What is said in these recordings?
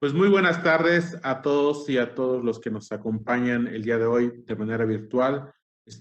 Pues muy buenas tardes a todos y a todos los que nos acompañan el día de hoy de manera virtual.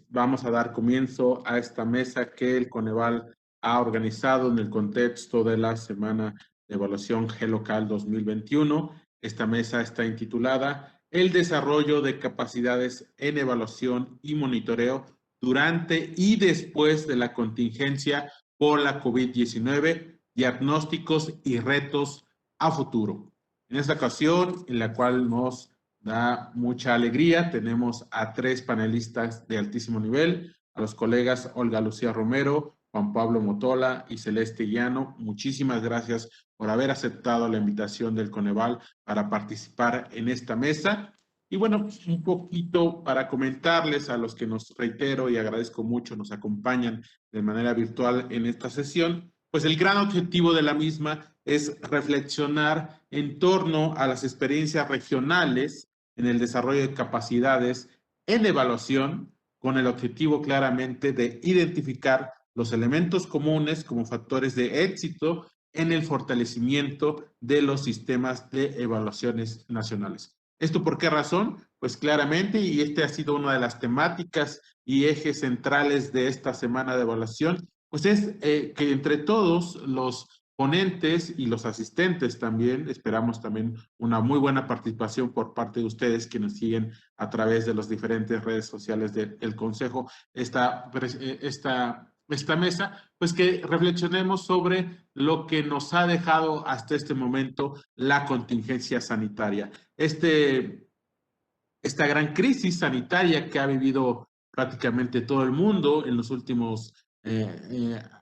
Vamos a dar comienzo a esta mesa que el Coneval ha organizado en el contexto de la Semana de Evaluación G-Local 2021. Esta mesa está intitulada El desarrollo de capacidades en evaluación y monitoreo durante y después de la contingencia por la COVID-19, diagnósticos y retos a futuro. En esta ocasión, en la cual nos da mucha alegría, tenemos a tres panelistas de altísimo nivel, a los colegas Olga Lucía Romero, Juan Pablo Motola y Celeste Llano. Muchísimas gracias por haber aceptado la invitación del Coneval para participar en esta mesa. Y bueno, un poquito para comentarles a los que nos reitero y agradezco mucho, nos acompañan de manera virtual en esta sesión, pues el gran objetivo de la misma es reflexionar en torno a las experiencias regionales en el desarrollo de capacidades en evaluación, con el objetivo claramente de identificar los elementos comunes como factores de éxito en el fortalecimiento de los sistemas de evaluaciones nacionales. ¿Esto por qué razón? Pues claramente, y este ha sido una de las temáticas y ejes centrales de esta semana de evaluación, pues es que entre todos los ponentes y los asistentes también, esperamos también una muy buena participación por parte de ustedes que nos siguen a través de las diferentes redes sociales del Consejo, esta mesa, pues que reflexionemos sobre lo que nos ha dejado hasta este momento la contingencia sanitaria. Esta gran crisis sanitaria que ha vivido prácticamente todo el mundo en los últimos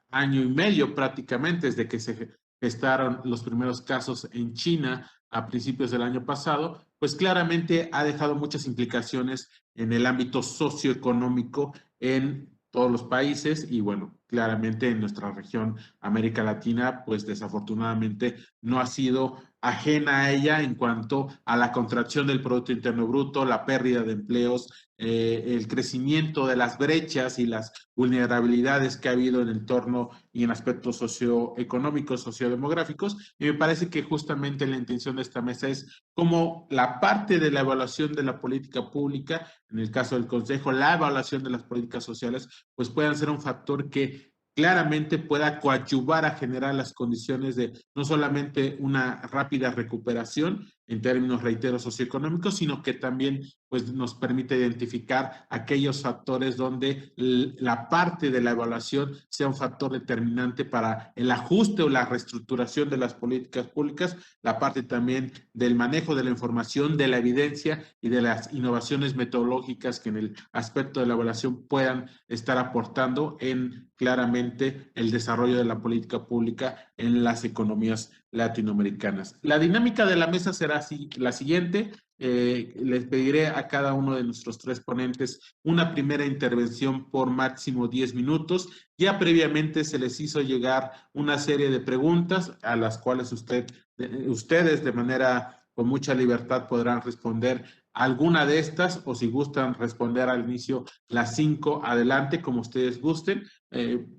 año y medio prácticamente, desde que se gestaron los primeros casos en China a principios del año pasado, pues claramente ha dejado muchas implicaciones en el ámbito socioeconómico en todos los países y bueno, claramente en nuestra región América Latina, pues desafortunadamente no ha sido ajena a ella en cuanto a la contracción del Producto Interno Bruto, la pérdida de empleos, el crecimiento de las brechas y las vulnerabilidades que ha habido en el entorno y en aspectos socioeconómicos, sociodemográficos. Y me parece que justamente la intención de esta mesa es como la parte de la evaluación de la política pública, en el caso del Consejo, la evaluación de las políticas sociales, pues puedan ser un factor que claramente pueda coadyuvar a generar las condiciones de no solamente una rápida recuperación en términos, reitero, socioeconómicos, sino que también pues, nos permite identificar aquellos factores donde la parte de la evaluación sea un factor determinante para el ajuste o la reestructuración de las políticas públicas, la parte también del manejo de la información, de la evidencia y de las innovaciones metodológicas que en el aspecto de la evaluación puedan estar aportando en claramente el desarrollo de la política pública en las economías latinoamericanas. La dinámica de la mesa será así, la siguiente. Les pediré a cada uno de nuestros tres ponentes una primera intervención por máximo 10 minutos. Ya previamente se les hizo llegar una serie de preguntas a las cuales ustedes de manera con mucha libertad podrán responder alguna de estas o si gustan responder al inicio las 5 adelante como ustedes gusten.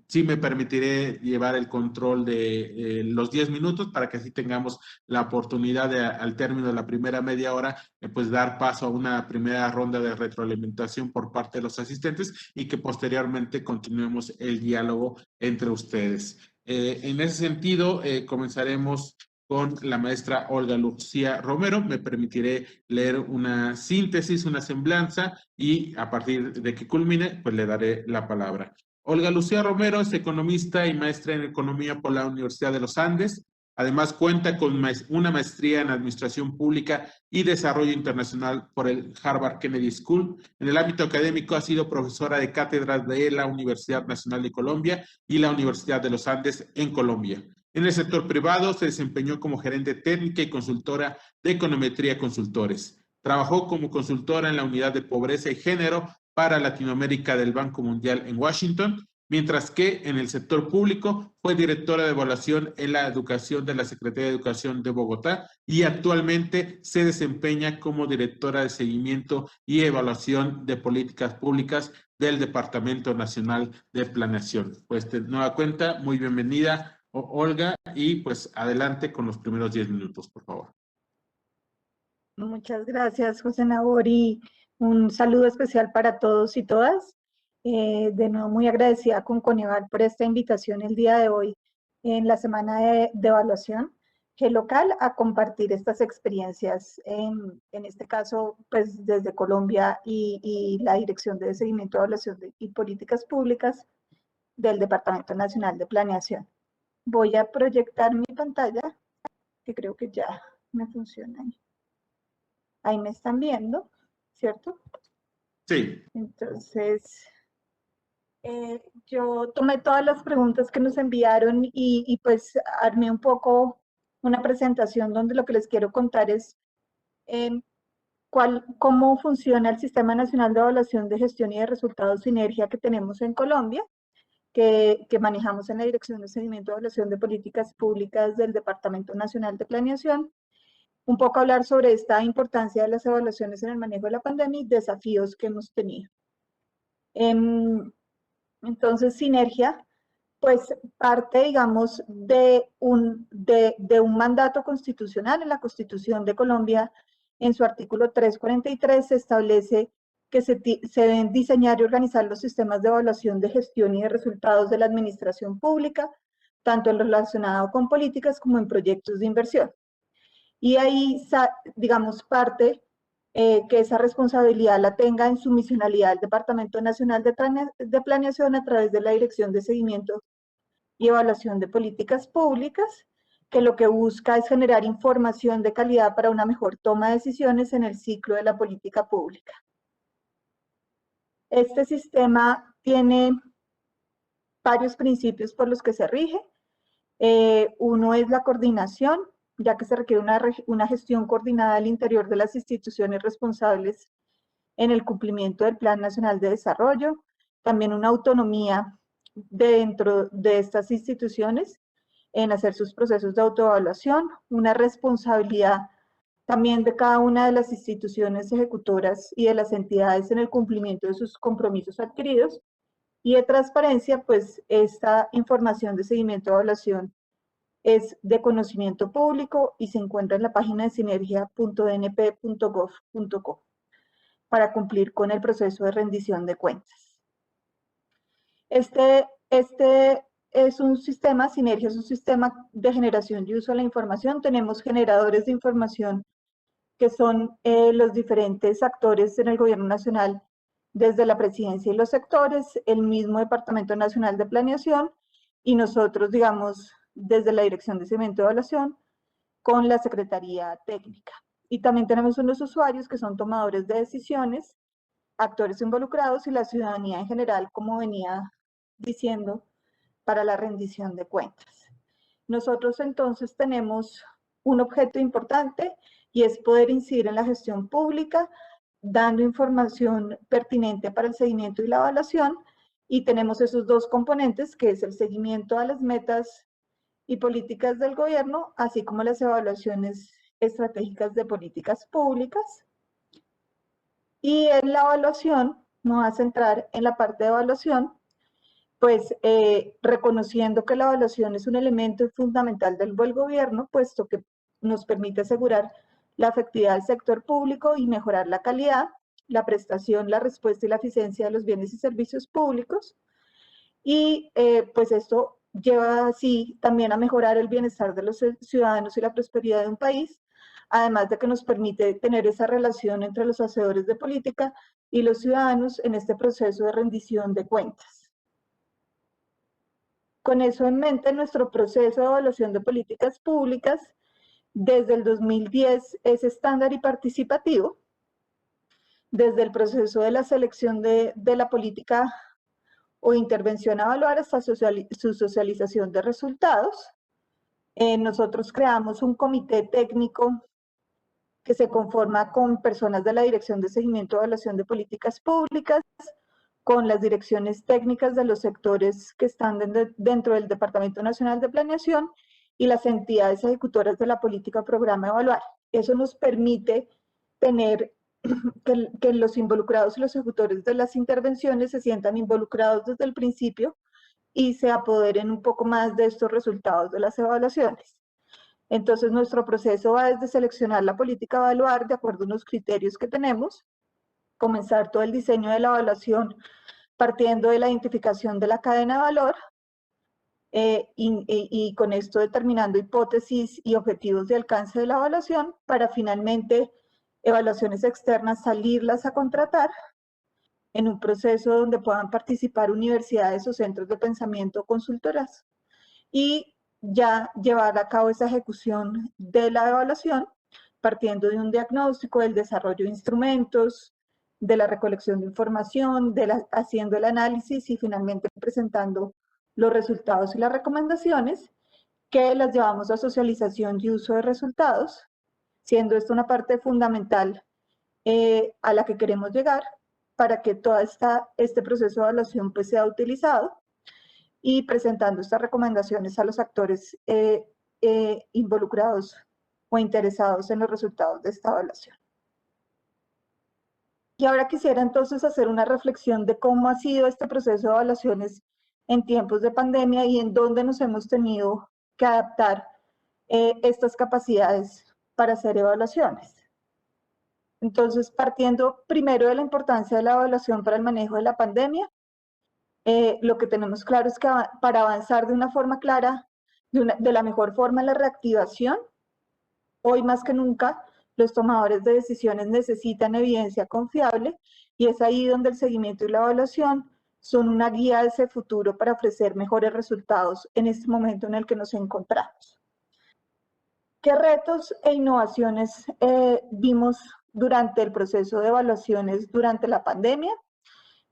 Sí me permitiré llevar el control de los 10 minutos para que así tengamos la oportunidad de, al término de la primera media hora, pues dar paso a una primera ronda de retroalimentación por parte de los asistentes y que posteriormente continuemos el diálogo entre ustedes. En ese sentido, comenzaremos con la maestra Olga Lucía Romero. Me permitiré leer una síntesis, una semblanza y a partir de que culmine, pues le daré la palabra. Olga Lucía Romero es economista y maestra en economía por la Universidad de los Andes. Además, cuenta con una maestría en Administración Pública y Desarrollo Internacional por el Harvard Kennedy School. En el ámbito académico ha sido profesora de cátedras de la Universidad Nacional de Colombia y la Universidad de los Andes en Colombia. En el sector privado se desempeñó como gerente técnica y consultora de Econometría Consultores. Trabajó como consultora en la Unidad de Pobreza y Género para Latinoamérica del Banco Mundial en Washington, mientras que en el sector público fue directora de evaluación en la educación de la Secretaría de Educación de Bogotá y actualmente se desempeña como directora de seguimiento y evaluación de políticas públicas del Departamento Nacional de Planeación. Pues de nueva cuenta, muy bienvenida, Olga, y pues adelante con los primeros 10 minutos, por favor. Muchas gracias, José Nabor, y un saludo especial para todos y todas. De nuevo, muy agradecida con Coneval por esta invitación el día de hoy en la semana de evaluación local a compartir estas experiencias, en este caso, pues desde Colombia y la Dirección de Seguimiento, Evaluación y Políticas Públicas del Departamento Nacional de Planeación. Voy a proyectar mi pantalla, que creo que ya me funciona ahí. Ahí me están viendo, ¿cierto? Sí. Entonces, yo tomé todas las preguntas que nos enviaron y pues armé un poco una presentación donde lo que les quiero contar es cómo funciona el Sistema Nacional de Evaluación de Gestión y de Resultados Sinergia que tenemos en Colombia, que manejamos en la Dirección de Seguimiento y Evaluación de Políticas Públicas del Departamento Nacional de Planeación. Un poco hablar sobre esta importancia de las evaluaciones en el manejo de la pandemia y desafíos que hemos tenido. Entonces, Sinergia, pues parte, digamos, de un mandato constitucional. En la Constitución de Colombia, en su artículo 343, se establece que se deben diseñar y organizar los sistemas de evaluación de gestión y de resultados de la administración pública, tanto en relacionado con políticas como en proyectos de inversión. Y ahí, digamos, parte que esa responsabilidad la tenga en su misionalidad el Departamento Nacional de Planeación a través de la Dirección de Seguimiento y Evaluación de Políticas Públicas, que lo que busca es generar información de calidad para una mejor toma de decisiones en el ciclo de la política pública. Este sistema tiene varios principios por los que se rige. Uno es la coordinación, ya que se requiere una gestión coordinada al interior de las instituciones responsables en el cumplimiento del Plan Nacional de Desarrollo, también una autonomía dentro de estas instituciones en hacer sus procesos de autoevaluación, una responsabilidad también de cada una de las instituciones ejecutoras y de las entidades en el cumplimiento de sus compromisos adquiridos, y de transparencia, pues esta información de seguimiento de evaluación es de conocimiento público y se encuentra en la página de sinergia.dnp.gov.co para cumplir con el proceso de rendición de cuentas. Este es un sistema, Sinergia es un sistema de generación y uso de la información. Tenemos generadores de información que son los diferentes actores en el gobierno nacional, desde la presidencia y los sectores, el mismo Departamento Nacional de Planeación y nosotros, digamos, desde la Dirección de Seguimiento y Evaluación con la Secretaría Técnica. Y también tenemos unos usuarios que son tomadores de decisiones, actores involucrados y la ciudadanía en general, como venía diciendo, para la rendición de cuentas. Nosotros entonces tenemos un objeto importante y es poder incidir en la gestión pública, dando información pertinente para el seguimiento y la evaluación, y tenemos esos dos componentes, que es el seguimiento a las metas y políticas del gobierno, así como las evaluaciones estratégicas de políticas públicas. Y en la evaluación, me voy a centrar en la parte de evaluación, pues reconociendo que la evaluación es un elemento fundamental del buen gobierno, puesto que nos permite asegurar la efectividad del sector público y mejorar la calidad, la prestación, la respuesta y la eficiencia de los bienes y servicios públicos. Y pues esto lleva así también a mejorar el bienestar de los ciudadanos y la prosperidad de un país, además de que nos permite tener esa relación entre los hacedores de política y los ciudadanos en este proceso de rendición de cuentas. Con eso en mente, nuestro proceso de evaluación de políticas públicas desde el 2010 es estándar y participativo. Desde el proceso de la selección de la política o intervención a evaluar hasta su socialización de resultados. Nosotros creamos un comité técnico que se conforma con personas de la Dirección de Seguimiento y Evaluación de Políticas Públicas, con las direcciones técnicas de los sectores que están dentro del Departamento Nacional de Planeación y las entidades ejecutoras de la política o programa a evaluar. Eso nos permite tener que los involucrados y los ejecutores de las intervenciones se sientan involucrados desde el principio y se apoderen un poco más de estos resultados de las evaluaciones. Entonces, nuestro proceso va desde seleccionar la política a evaluar de acuerdo a unos criterios que tenemos, comenzar todo el diseño de la evaluación partiendo de la identificación de la cadena de valor y con esto determinando hipótesis y objetivos de alcance de la evaluación para finalmente evaluaciones externas salirlas a contratar en un proceso donde puedan participar universidades o centros de pensamiento o consultoras y ya llevar a cabo esa ejecución de la evaluación partiendo de un diagnóstico, del desarrollo de instrumentos, de la recolección de información, haciendo el análisis y finalmente presentando los resultados y las recomendaciones que las llevamos a socialización y uso de resultados, siendo esto una parte fundamental a la que queremos llegar para que todo este proceso de evaluación pues, sea utilizado y presentando estas recomendaciones a los actores involucrados o interesados en los resultados de esta evaluación. Y ahora quisiera entonces hacer una reflexión de cómo ha sido este proceso de evaluaciones en tiempos de pandemia y en dónde nos hemos tenido que adaptar estas capacidades para hacer evaluaciones. Entonces, partiendo primero de la importancia de la evaluación para el manejo de la pandemia, lo que tenemos claro es que para avanzar de una forma clara, de la mejor forma en la reactivación, hoy más que nunca los tomadores de decisiones necesitan evidencia confiable y es ahí donde el seguimiento y la evaluación son una guía de ese futuro para ofrecer mejores resultados en este momento en el que nos encontramos. ¿Qué retos e innovaciones vimos durante el proceso de evaluaciones durante la pandemia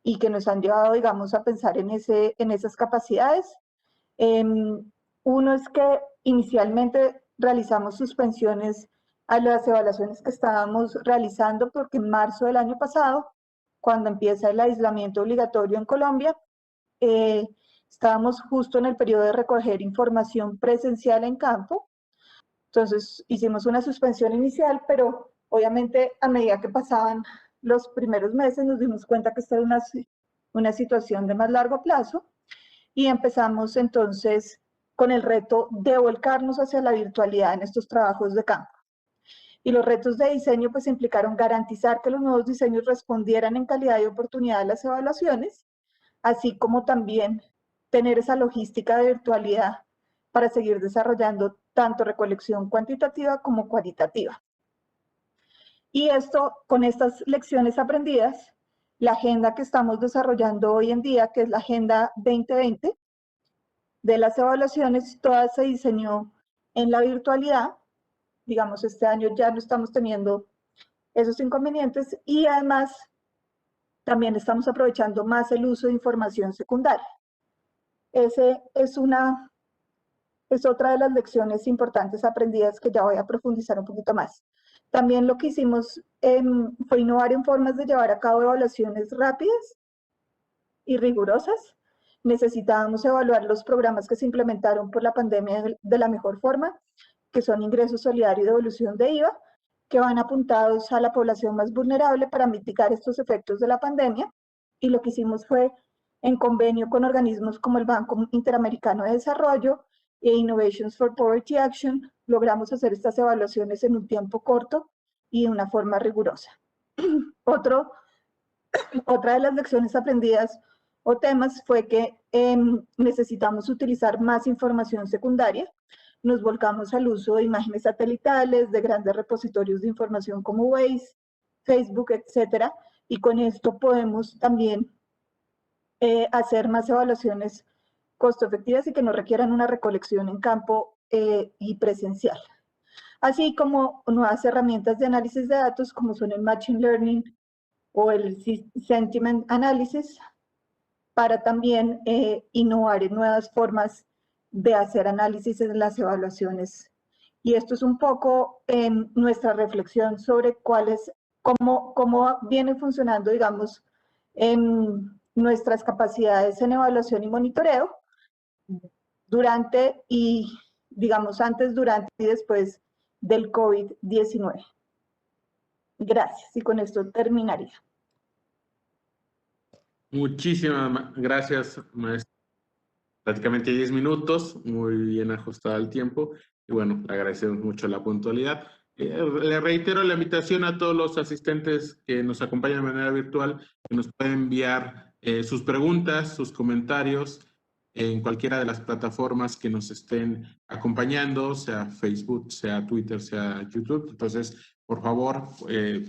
y que nos han llevado, digamos, a pensar en esas capacidades? Uno es que inicialmente realizamos suspensiones a las evaluaciones que estábamos realizando porque en marzo del año pasado, cuando empieza el aislamiento obligatorio en Colombia, estábamos justo en el periodo de recoger información presencial en campo. Entonces hicimos una suspensión inicial, pero obviamente a medida que pasaban los primeros meses nos dimos cuenta que esta era una situación de más largo plazo y empezamos entonces con el reto de volcarnos hacia la virtualidad en estos trabajos de campo. Y los retos de diseño pues implicaron garantizar que los nuevos diseños respondieran en calidad y oportunidad a las evaluaciones, así como también tener esa logística de virtualidad para seguir desarrollando tanto recolección cuantitativa como cualitativa. Y esto, con estas lecciones aprendidas, la agenda que estamos desarrollando hoy en día, que es la Agenda 2020, de las evaluaciones, toda se diseñó en la virtualidad. Digamos, este año ya no estamos teniendo esos inconvenientes y además también estamos aprovechando más el uso de información secundaria. Ese es otra de las lecciones importantes aprendidas que ya voy a profundizar un poquito más. También lo que hicimos fue innovar en formas de llevar a cabo evaluaciones rápidas y rigurosas. Necesitábamos evaluar los programas que se implementaron por la pandemia de la mejor forma, que son ingreso solidario y devolución de IVA, que van apuntados a la población más vulnerable para mitigar estos efectos de la pandemia. Y lo que hicimos fue, en convenio con organismos como el Banco Interamericano de Desarrollo e Innovations for Poverty Action, logramos hacer estas evaluaciones en un tiempo corto y de una forma rigurosa. Otra de las lecciones aprendidas o temas fue que necesitamos utilizar más información secundaria. Nos volcamos al uso de imágenes satelitales, de grandes repositorios de información como Waze, Facebook, etcétera, y con esto podemos también hacer más evaluaciones costo efectivas y que no requieran una recolección en campo y presencial. Así como nuevas herramientas de análisis de datos como son el Machine Learning o el Sentiment Analysis para también innovar en nuevas formas de hacer análisis en las evaluaciones. Y esto es un poco nuestra reflexión sobre cómo viene funcionando, digamos, nuestras capacidades en evaluación y monitoreo durante y, digamos, antes, durante y después del COVID-19. Gracias, y con esto terminaría. Muchísimas gracias, maestra. Prácticamente 10 minutos, muy bien ajustado el tiempo. y bueno, le agradecemos mucho la puntualidad. Le reitero la invitación a todos los asistentes que nos acompañan de manera virtual, que nos pueden enviar sus preguntas, sus comentarios en cualquiera de las plataformas que nos estén acompañando, sea Facebook, sea Twitter, sea YouTube. Entonces, por favor,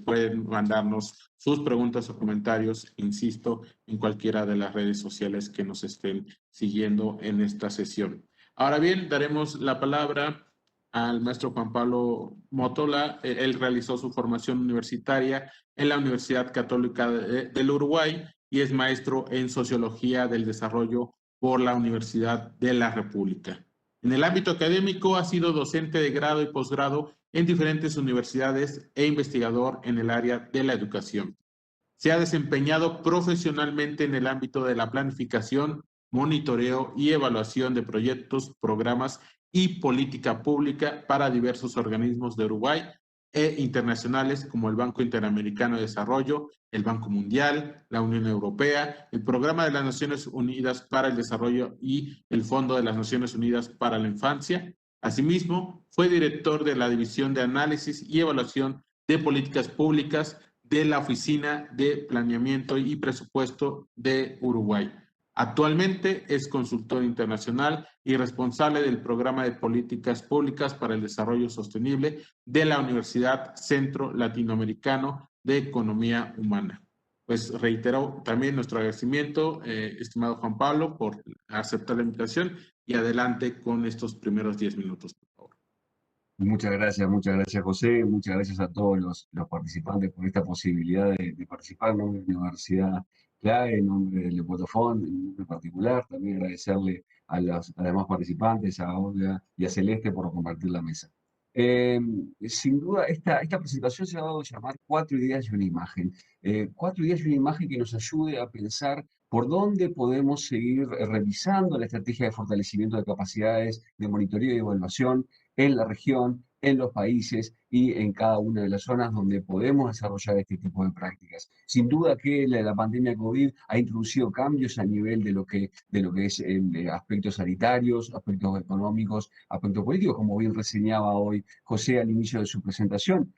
pueden mandarnos sus preguntas o comentarios, insisto, en cualquiera de las redes sociales que nos estén siguiendo en esta sesión. Ahora bien, daremos la palabra al maestro Juan Pablo Motola. Él realizó su formación universitaria en la Universidad Católica del Uruguay y es maestro en Sociología del Desarrollo por la Universidad de la República. En el ámbito académico ha sido docente de grado y posgrado en diferentes universidades e investigador en el área de la educación. Se ha desempeñado profesionalmente en el ámbito de la planificación, monitoreo y evaluación de proyectos, programas y política pública para diversos organismos de Uruguay e internacionales como el Banco Interamericano de Desarrollo, el Banco Mundial, la Unión Europea, el Programa de las Naciones Unidas para el Desarrollo y el Fondo de las Naciones Unidas para la Infancia. Asimismo, fue director de la División de Análisis y Evaluación de Políticas Públicas de la Oficina de Planeamiento y Presupuesto de Uruguay. Actualmente es consultor internacional y responsable del Programa de Políticas Públicas para el Desarrollo Sostenible de la Universidad Centro Latinoamericano de Economía Humana. Pues reitero también nuestro agradecimiento, estimado Juan Pablo, por aceptar la invitación y adelante con estos primeros 10 minutos, por favor. Muchas gracias José, muchas gracias a todos los participantes por esta posibilidad de participar en nombre de la Universidad CLAE, en nombre del Lepotofón, en nombre particular. También agradecerle a los demás participantes, a Olga y a Celeste por compartir la mesa. Sin duda, esta presentación se ha dado a llamar 4 ideas y una imagen. 4 ideas y una imagen que nos ayude a pensar por dónde podemos seguir revisando la estrategia de fortalecimiento de capacidades de monitoreo y evaluación en la región, en los países y en cada una de las zonas donde podemos desarrollar este tipo de prácticas. Sin duda que la pandemia COVID ha introducido cambios a nivel de lo que es aspectos sanitarios, aspectos económicos, aspectos políticos, como bien reseñaba hoy José al inicio de su presentación.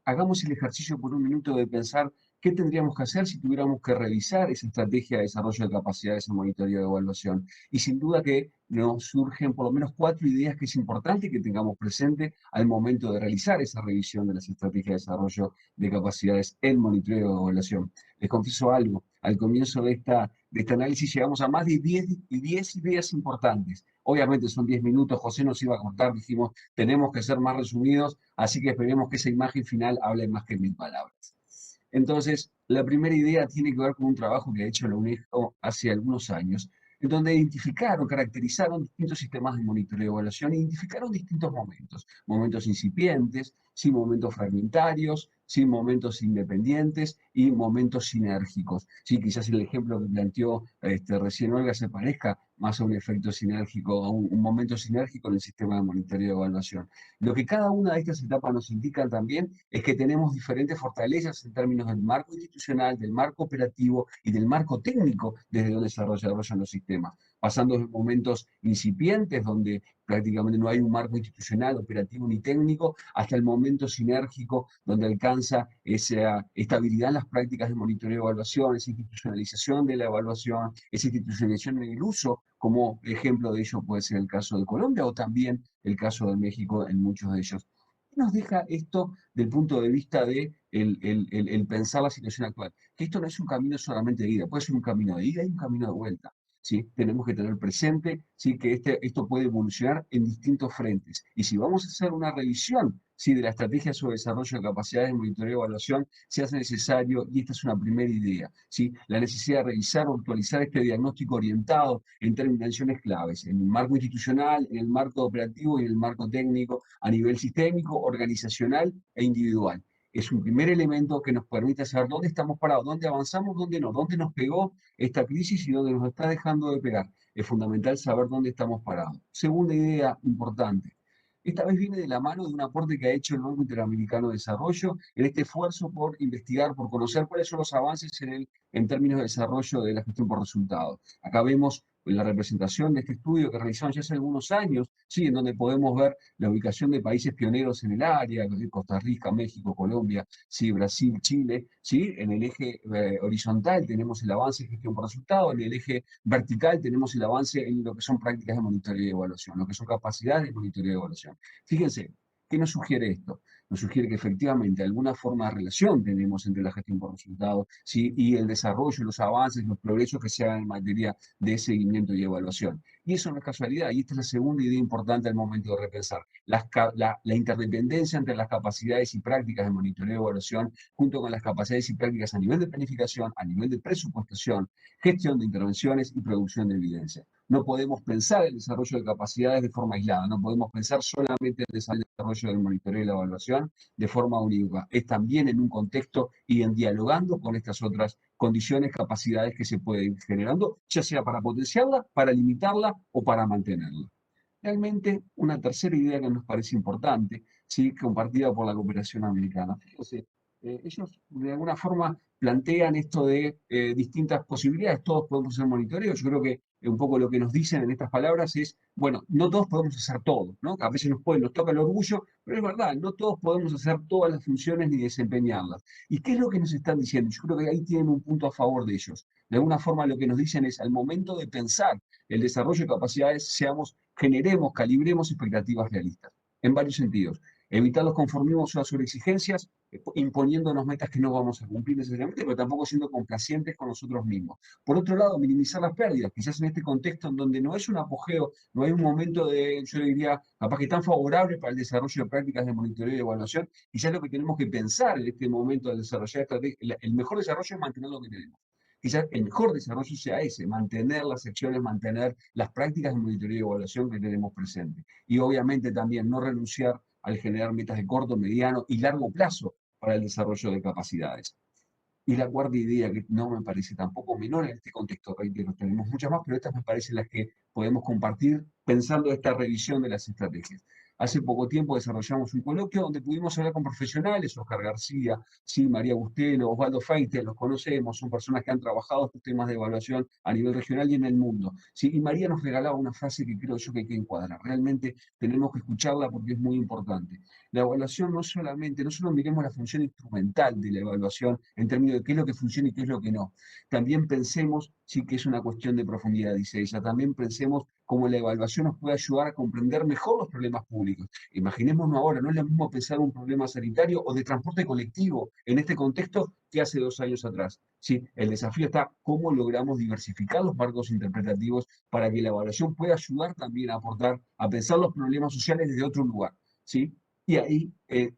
Hagamos el ejercicio por un minuto de pensar qué tendríamos que hacer si tuviéramos que revisar esa estrategia de desarrollo de capacidades en monitoreo y evaluación. Y sin duda que nos surgen por lo menos 4 ideas que es importante que tengamos presente al momento de realizar esa revisión de las estrategias de desarrollo de capacidades en monitoreo y evaluación. Les confieso algo, al comienzo de este análisis llegamos a más de 10 ideas importantes. Obviamente son 10 minutos, José nos iba a contar, dijimos, tenemos que ser más resumidos, así que esperemos que esa imagen final hable más que 1000 palabras. Entonces, la primera idea tiene que ver con un trabajo que ha hecho la UNESCO hace algunos años, en donde identificaron, caracterizaron distintos sistemas de monitoreo y evaluación, identificaron distintos momentos, momentos incipientes, sí, momentos fragmentarios, sí, momentos independientes y momentos sinérgicos. Sí, quizás el ejemplo que planteó recién Olga se parezca más a un efecto sinérgico, a un momento sinérgico en el sistema de monitoreo y evaluación. Lo que cada una de estas etapas nos indican también es que tenemos diferentes fortalezas en términos del marco institucional, del marco operativo y del marco técnico desde donde se desarrollan los sistemas, pasando de momentos incipientes donde prácticamente no hay un marco institucional, operativo ni técnico, hasta el momento sinérgico donde alcanza esa estabilidad en las prácticas de monitoreo y evaluación, esa institucionalización de la evaluación, esa institucionalización en el uso, como ejemplo de ello puede ser el caso de Colombia o también el caso de México en muchos de ellos. ¿Qué nos deja esto del punto de vista de el pensar la situación actual? Que esto no es un camino solamente de ida, puede ser un camino de ida y un camino de vuelta. ¿Sí? Tenemos que tener presente, ¿sí?, que esto puede evolucionar en distintos frentes. Y si vamos a hacer una revisión, ¿sí?, de la estrategia sobre desarrollo de capacidades de monitoreo y evaluación, se hace necesario, y esta es una primera idea, ¿sí?, la necesidad de revisar o actualizar este diagnóstico orientado en dimensiones claves, en el marco institucional, en el marco operativo y en el marco técnico, a nivel sistémico, organizacional e individual. Es un primer elemento que nos permite saber dónde estamos parados, dónde avanzamos, dónde no, dónde nos pegó esta crisis y dónde nos está dejando de pegar. Es fundamental saber dónde estamos parados. Segunda idea importante. Esta vez viene de la mano de un aporte que ha hecho el Banco Interamericano de Desarrollo en este esfuerzo por investigar, por conocer cuáles son los avances en términos de desarrollo de la gestión por resultados. Acá vemos la representación de este estudio que realizamos ya hace algunos años, ¿sí? En donde podemos ver la ubicación de países pioneros en el área, Costa Rica, México, Colombia, ¿sí? Brasil, Chile, ¿sí? En el eje horizontal tenemos el avance en gestión por resultados, en el eje vertical tenemos el avance en lo que son prácticas de monitoreo y evaluación, lo que son capacidades de monitoreo y evaluación. Fíjense, ¿qué nos sugiere esto? Nos sugiere que efectivamente alguna forma de relación tenemos entre la gestión por resultados, ¿sí? Y el desarrollo, los avances, los progresos que se hagan en materia de seguimiento y evaluación. Y eso no es casualidad, y esta es la segunda idea importante al momento de repensar, la interdependencia entre las capacidades y prácticas de monitoreo y evaluación, junto con las capacidades y prácticas a nivel de planificación, a nivel de presupuestación, gestión de intervenciones y producción de evidencia. No podemos pensar el desarrollo de capacidades de forma aislada, no podemos pensar solamente el desarrollo del monitoreo y la evaluación de forma única. Es también en un contexto y en dialogando con estas otras condiciones, capacidades que se pueden ir generando, ya sea para potenciarla, para limitarla o para mantenerla. Realmente, una tercera idea que nos parece importante, ¿sí? Compartida por la cooperación americana. Fíjense, ellos de alguna forma plantean esto de distintas posibilidades, todos podemos hacer monitoreo. Yo creo que un poco lo que nos dicen en estas palabras es, bueno, no todos podemos hacer todo, ¿no? A veces nos toca el orgullo, pero es verdad, no todos podemos hacer todas las funciones ni desempeñarlas. ¿Y qué es lo que nos están diciendo? Yo creo que ahí tienen un punto a favor de ellos. De alguna forma lo que nos dicen es, al momento de pensar el desarrollo de capacidades, generemos, calibremos expectativas realistas, en varios sentidos. Evitar los conformismos o las sobreexigencias, imponiéndonos metas que no vamos a cumplir necesariamente, pero tampoco siendo complacientes con nosotros mismos. Por otro lado, minimizar las pérdidas, quizás en este contexto en donde no es un apogeo, no hay un momento de, yo diría, capaz que tan favorable para el desarrollo de prácticas de monitoreo y evaluación, quizás lo que tenemos que pensar en este momento de desarrollar estrategias, el mejor desarrollo es mantener lo que tenemos. Quizás el mejor desarrollo sea ese, mantener las secciones, mantener las prácticas de monitoreo y evaluación que tenemos presentes. Y obviamente también no renunciar al generar metas de corto, mediano y largo plazo para el desarrollo de capacidades. Y la cuarta idea, que no me parece tampoco menor en este contexto, reitero, tenemos muchas más, pero estas me parecen las que podemos compartir pensando esta revisión de las estrategias. Hace poco tiempo desarrollamos un coloquio donde pudimos hablar con profesionales, Oscar García, sí, María Bustelo, Osvaldo Feinstein, los conocemos, son personas que han trabajado estos temas de evaluación a nivel regional y en el mundo. ¿Sí? Y María nos regalaba una frase que creo yo que hay que encuadrar. Realmente tenemos que escucharla porque es muy importante. La evaluación no solo miremos la función instrumental de la evaluación en términos de qué es lo que funciona y qué es lo que no. También pensemos, sí que es una cuestión de profundidad, dice ella, también pensemos cómo la evaluación nos puede ayudar a comprender mejor los problemas públicos. Imaginémonos ahora, no es lo mismo pensar un problema sanitario o de transporte colectivo en este contexto que hace 2 años atrás. ¿Sí? El desafío está cómo logramos diversificar los marcos interpretativos para que la evaluación pueda ayudar también a aportar, a pensar los problemas sociales desde otro lugar. ¿Sí? Y ahí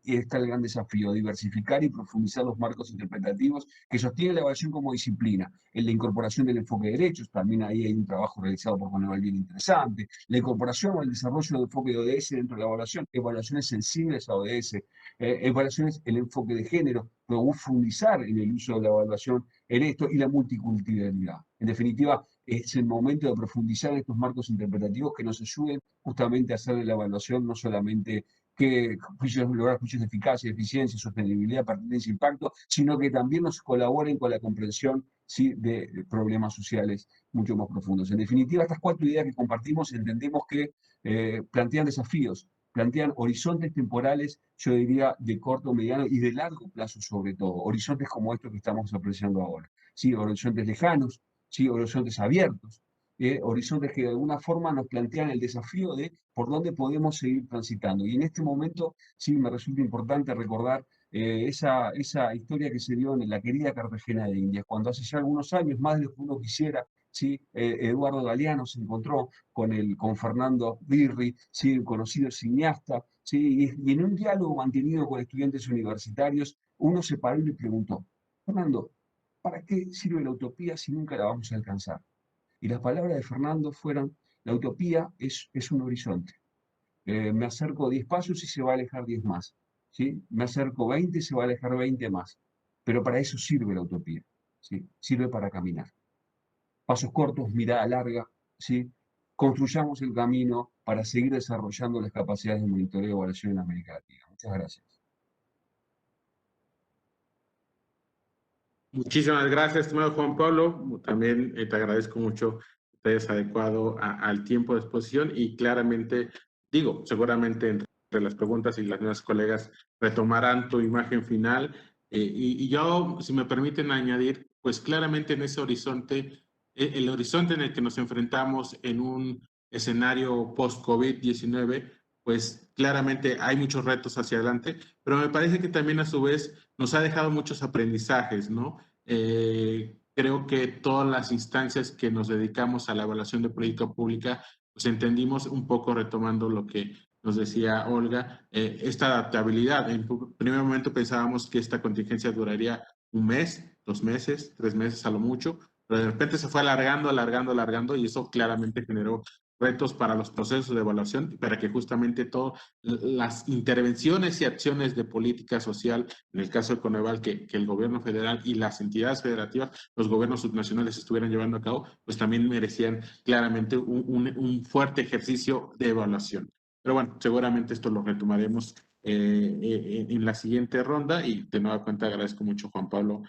está el gran desafío, diversificar y profundizar los marcos interpretativos que sostienen la evaluación como disciplina. En la incorporación del enfoque de derechos, también ahí hay un trabajo realizado por Manuel bien interesante. La incorporación o el desarrollo del enfoque de ODS dentro de la evaluación, evaluaciones sensibles a ODS, evaluaciones, el enfoque de género, profundizar en el uso de la evaluación en esto y la multiculturalidad. En definitiva, es el momento de profundizar en estos marcos interpretativos que nos ayuden justamente a hacer de la evaluación no solamente que lograr juicios de eficacia, eficiencia, sostenibilidad, pertinencia e impacto, sino que también nos colaboren con la comprensión, ¿sí? de problemas sociales mucho más profundos. En definitiva, estas 4 ideas que compartimos entendemos que plantean desafíos, plantean horizontes temporales, yo diría, de corto, mediano y de largo plazo sobre todo, horizontes como estos que estamos apreciando ahora, ¿sí? Horizontes lejanos, ¿sí? Horizontes abiertos, horizontes que de alguna forma nos plantean el desafío de por dónde podemos seguir transitando. Y en este momento sí me resulta importante recordar esa historia que se dio en la querida Cartagena de Indias, cuando hace ya algunos años, más de lo que uno quisiera, ¿sí? Eduardo Galeano se encontró con Fernando Birri, ¿sí? Un conocido cineasta, ¿sí? Y en un diálogo mantenido con estudiantes universitarios, uno se paró y le preguntó, Fernando, ¿para qué sirve la utopía si nunca la vamos a alcanzar? Y las palabras de Fernando fueron, la utopía es un horizonte. Me acerco 10 pasos y se va a alejar 10 más. ¿Sí? Me acerco 20 y se va a alejar 20 más. Pero para eso sirve la utopía. ¿Sí? Sirve para caminar. Pasos cortos, mirada larga. ¿Sí? Construyamos el camino para seguir desarrollando las capacidades de monitoreo y evaluación en América Latina. Muchas gracias. Muchísimas gracias, estimado Juan Pablo. También te agradezco mucho te hayas adecuado al tiempo de exposición y claramente, digo, seguramente entre las preguntas y las nuevas colegas retomarán tu imagen final. Y yo, si me permiten añadir, pues claramente en ese horizonte, el horizonte en el que nos enfrentamos en un escenario post-COVID-19, pues claramente hay muchos retos hacia adelante, pero me parece que también a su vez nos ha dejado muchos aprendizajes, ¿no? Creo que todas las instancias que nos dedicamos a la evaluación de política pública, pues entendimos un poco, retomando lo que nos decía Olga, esta adaptabilidad. En primer momento pensábamos que esta contingencia duraría un mes, 2 meses, 3 meses a lo mucho, pero de repente se fue alargando y eso claramente generó retos para los procesos de evaluación, para que justamente todas las intervenciones y acciones de política social, en el caso de Coneval, que el gobierno federal y las entidades federativas, los gobiernos subnacionales estuvieran llevando a cabo, pues también merecían claramente un fuerte ejercicio de evaluación. Pero bueno, seguramente esto lo retomaremos en la siguiente ronda y de nueva cuenta agradezco mucho, Juan Pablo,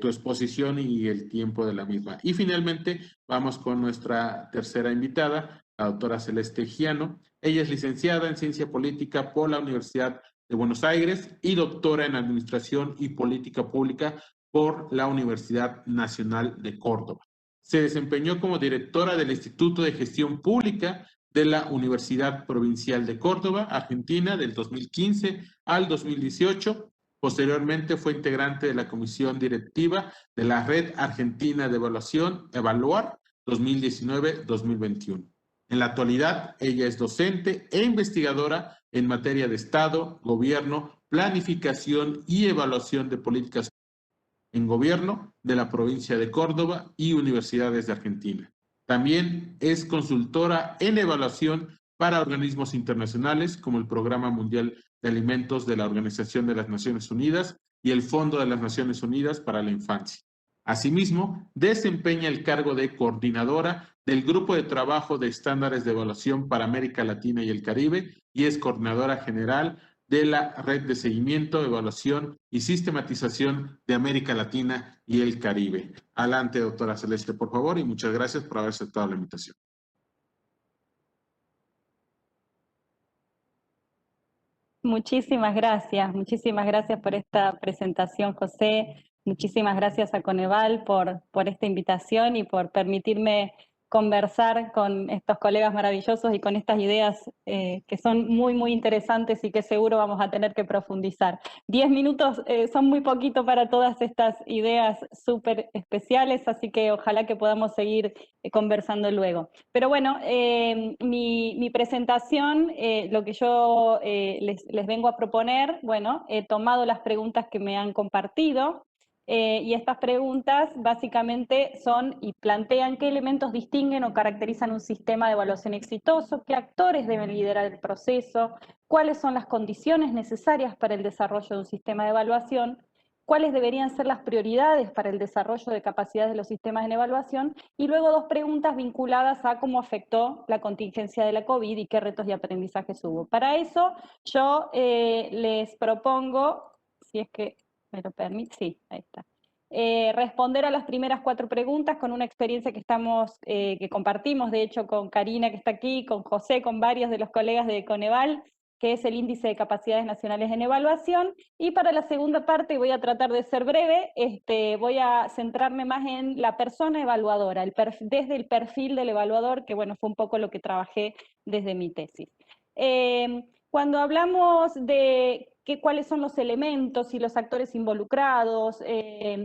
tu exposición y el tiempo de la misma. Y finalmente vamos con nuestra tercera invitada, la doctora Celeste Giano. Ella es licenciada en Ciencia Política por la Universidad de Buenos Aires y doctora en Administración y Política Pública por la Universidad Nacional de Córdoba. Se desempeñó como directora del Instituto de Gestión Pública de la Universidad Provincial de Córdoba, Argentina, del 2015 al 2018. Posteriormente fue integrante de la comisión directiva de la Red Argentina de Evaluación, Evaluar, 2019-2021. En la actualidad, ella es docente e investigadora en materia de Estado, Gobierno, Planificación y Evaluación de Políticas en Gobierno de la provincia de Córdoba y universidades de Argentina. También es consultora en evaluación para organismos internacionales como el Programa Mundial de Alimentos de la Organización de las Naciones Unidas y el Fondo de las Naciones Unidas para la Infancia. Asimismo, desempeña el cargo de coordinadora del Grupo de Trabajo de Estándares de Evaluación para América Latina y el Caribe y es coordinadora general de la Red de Seguimiento, Evaluación y Sistematización de América Latina y el Caribe. Adelante, doctora Celeste, por favor, y muchas gracias por haber aceptado la invitación. Muchísimas gracias por esta presentación, José. Muchísimas gracias a Coneval por esta invitación y por permitirme conversar con estos colegas maravillosos y con estas ideas que son muy interesantes y que seguro vamos a tener que profundizar. 10 minutos son muy poquito para todas estas ideas súper especiales, así que ojalá que podamos seguir conversando luego. Pero bueno, mi presentación, lo que yo les vengo a proponer, bueno, he tomado las preguntas que me han compartido, y estas preguntas básicamente son y plantean qué elementos distinguen o caracterizan un sistema de evaluación exitoso, qué actores deben liderar el proceso, cuáles son las condiciones necesarias para el desarrollo de un sistema de evaluación, cuáles deberían ser las prioridades para el desarrollo de capacidades de los sistemas en evaluación, y luego 2 preguntas vinculadas a cómo afectó la contingencia de la COVID y qué retos y aprendizajes hubo. Para eso yo les propongo, si es que me lo permite, sí, ahí está. Responder a las primeras 4 preguntas con una experiencia que compartimos, de hecho, con Karina, que está aquí, con José, con varios de los colegas de Coneval, que es el Índice de Capacidades Nacionales en Evaluación. Y para la segunda parte, voy a tratar de ser breve, voy a centrarme más en la persona evaluadora, desde el perfil del evaluador, que bueno, fue un poco lo que trabajé desde mi tesis. Cuando hablamos de cuáles son los elementos y los actores involucrados,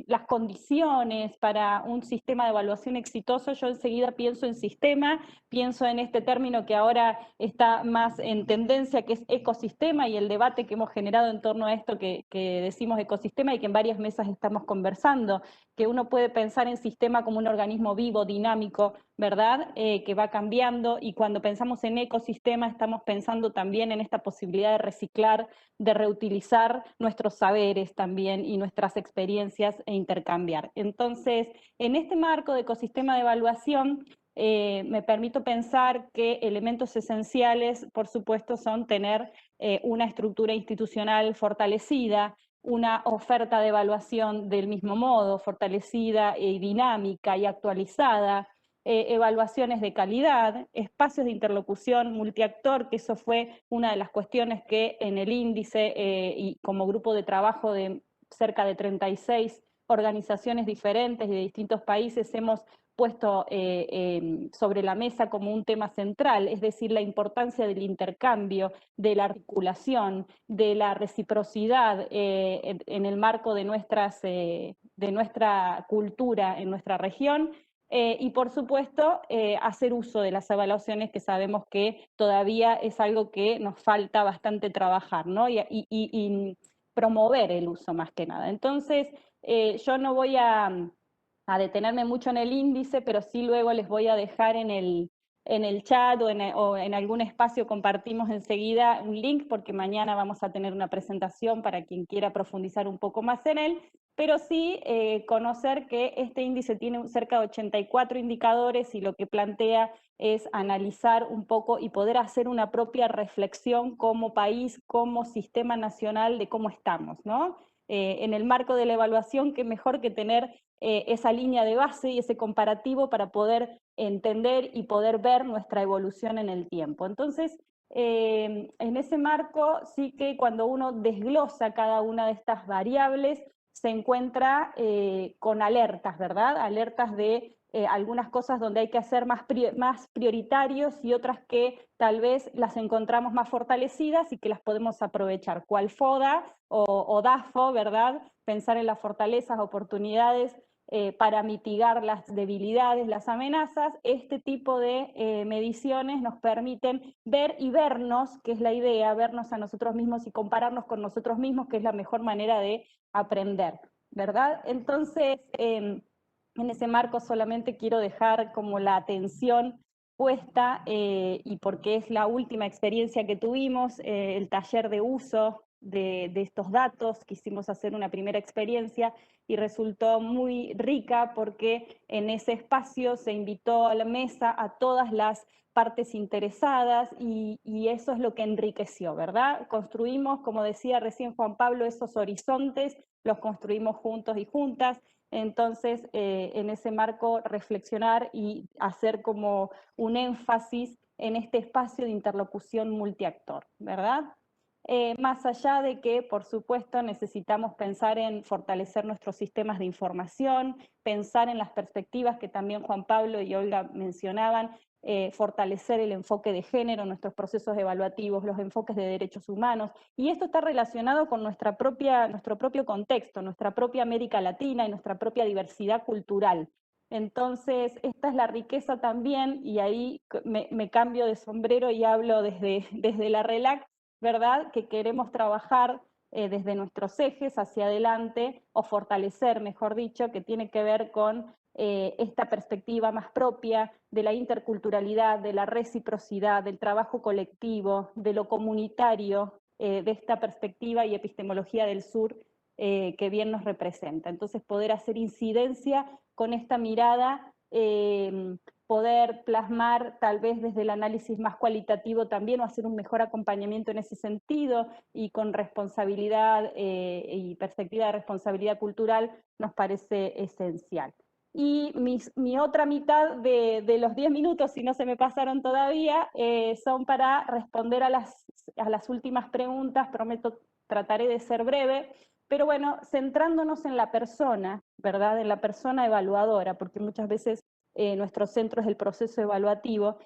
las condiciones para un sistema de evaluación exitoso, yo enseguida pienso en sistema, pienso en este término que ahora está más en tendencia, que es ecosistema, y el debate que hemos generado en torno a esto que decimos ecosistema y que en varias mesas estamos conversando, que uno puede pensar en sistema como un organismo vivo, dinámico, ¿verdad? Que va cambiando, y cuando pensamos en ecosistema estamos pensando también en esta posibilidad de reciclar, de reutilizar nuestros saberes también y nuestras experiencias e intercambiar. Entonces, en este marco de ecosistema de evaluación, me permito pensar que elementos esenciales, por supuesto, son tener una estructura institucional fortalecida, una oferta de evaluación del mismo modo, fortalecida y dinámica y actualizada, evaluaciones de calidad, espacios de interlocución multiactor, que eso fue una de las cuestiones que en el índice y como grupo de trabajo de cerca de 36 organizaciones diferentes y de distintos países hemos puesto sobre la mesa como un tema central, es decir, la importancia del intercambio, de la articulación, de la reciprocidad en el marco de nuestra cultura en nuestra región. Y por supuesto, hacer uso de las evaluaciones, que sabemos que todavía es algo que nos falta bastante trabajar, ¿no? Y promover el uso más que nada. Entonces, yo no voy a detenerme mucho en el índice, pero sí luego les voy a dejar en el chat o en algún espacio, compartimos enseguida un link, porque mañana vamos a tener una presentación para quien quiera profundizar un poco más en él, pero sí conocer que este índice tiene cerca de 84 indicadores y lo que plantea es analizar un poco y poder hacer una propia reflexión como país, como sistema nacional de cómo estamos, ¿no? En el marco de la evaluación, qué mejor que tener esa línea de base y ese comparativo para poder entender y poder ver nuestra evolución en el tiempo. Entonces, en ese marco sí que cuando uno desglosa cada una de estas variables, se encuentra con alertas, ¿verdad? Alertas de algunas cosas donde hay que hacer más prioritarios y otras que tal vez las encontramos más fortalecidas y que las podemos aprovechar, cual FODA o DAFO, ¿verdad? Pensar en las fortalezas, oportunidades para mitigar las debilidades, las amenazas. Este tipo de mediciones nos permiten ver y vernos, que es la idea, vernos a nosotros mismos y compararnos con nosotros mismos, que es la mejor manera de aprender, ¿verdad? Entonces, en ese marco solamente quiero dejar como la atención puesta, y porque es la última experiencia que tuvimos, el taller de uso de estos datos, quisimos hacer una primera experiencia y resultó muy rica porque en ese espacio se invitó a la mesa a todas las partes interesadas y eso es lo que enriqueció, ¿verdad? Construimos, como decía recién Juan Pablo, esos horizontes, los construimos juntos y juntas. Entonces, en ese marco, reflexionar y hacer como un énfasis en este espacio de interlocución multiactor, ¿verdad? Más allá de que, por supuesto, necesitamos pensar en fortalecer nuestros sistemas de información, pensar en las perspectivas que también Juan Pablo y Olga mencionaban, fortalecer el enfoque de género en nuestros procesos evaluativos, los enfoques de derechos humanos, y esto está relacionado con nuestro propio contexto, nuestra propia América Latina y nuestra propia diversidad cultural. Entonces, esta es la riqueza también, y ahí me cambio de sombrero y hablo desde la RELAC, ¿verdad? Que queremos trabajar desde nuestros ejes hacia adelante, o fortalecer, mejor dicho, que tiene que ver con esta perspectiva más propia de la interculturalidad, de la reciprocidad, del trabajo colectivo, de lo comunitario, de esta perspectiva y epistemología del sur que bien nos representa. Entonces, poder hacer incidencia con esta mirada, poder plasmar tal vez desde el análisis más cualitativo también, o hacer un mejor acompañamiento en ese sentido, y con responsabilidad y perspectiva de responsabilidad cultural, nos parece esencial. Y mi otra mitad de los 10 minutos, si no se me pasaron todavía, son para responder a las últimas preguntas. Prometo, trataré de ser breve, pero bueno, centrándonos en la persona, ¿verdad? En la persona evaluadora, porque muchas veces nuestro centro es el proceso evaluativo.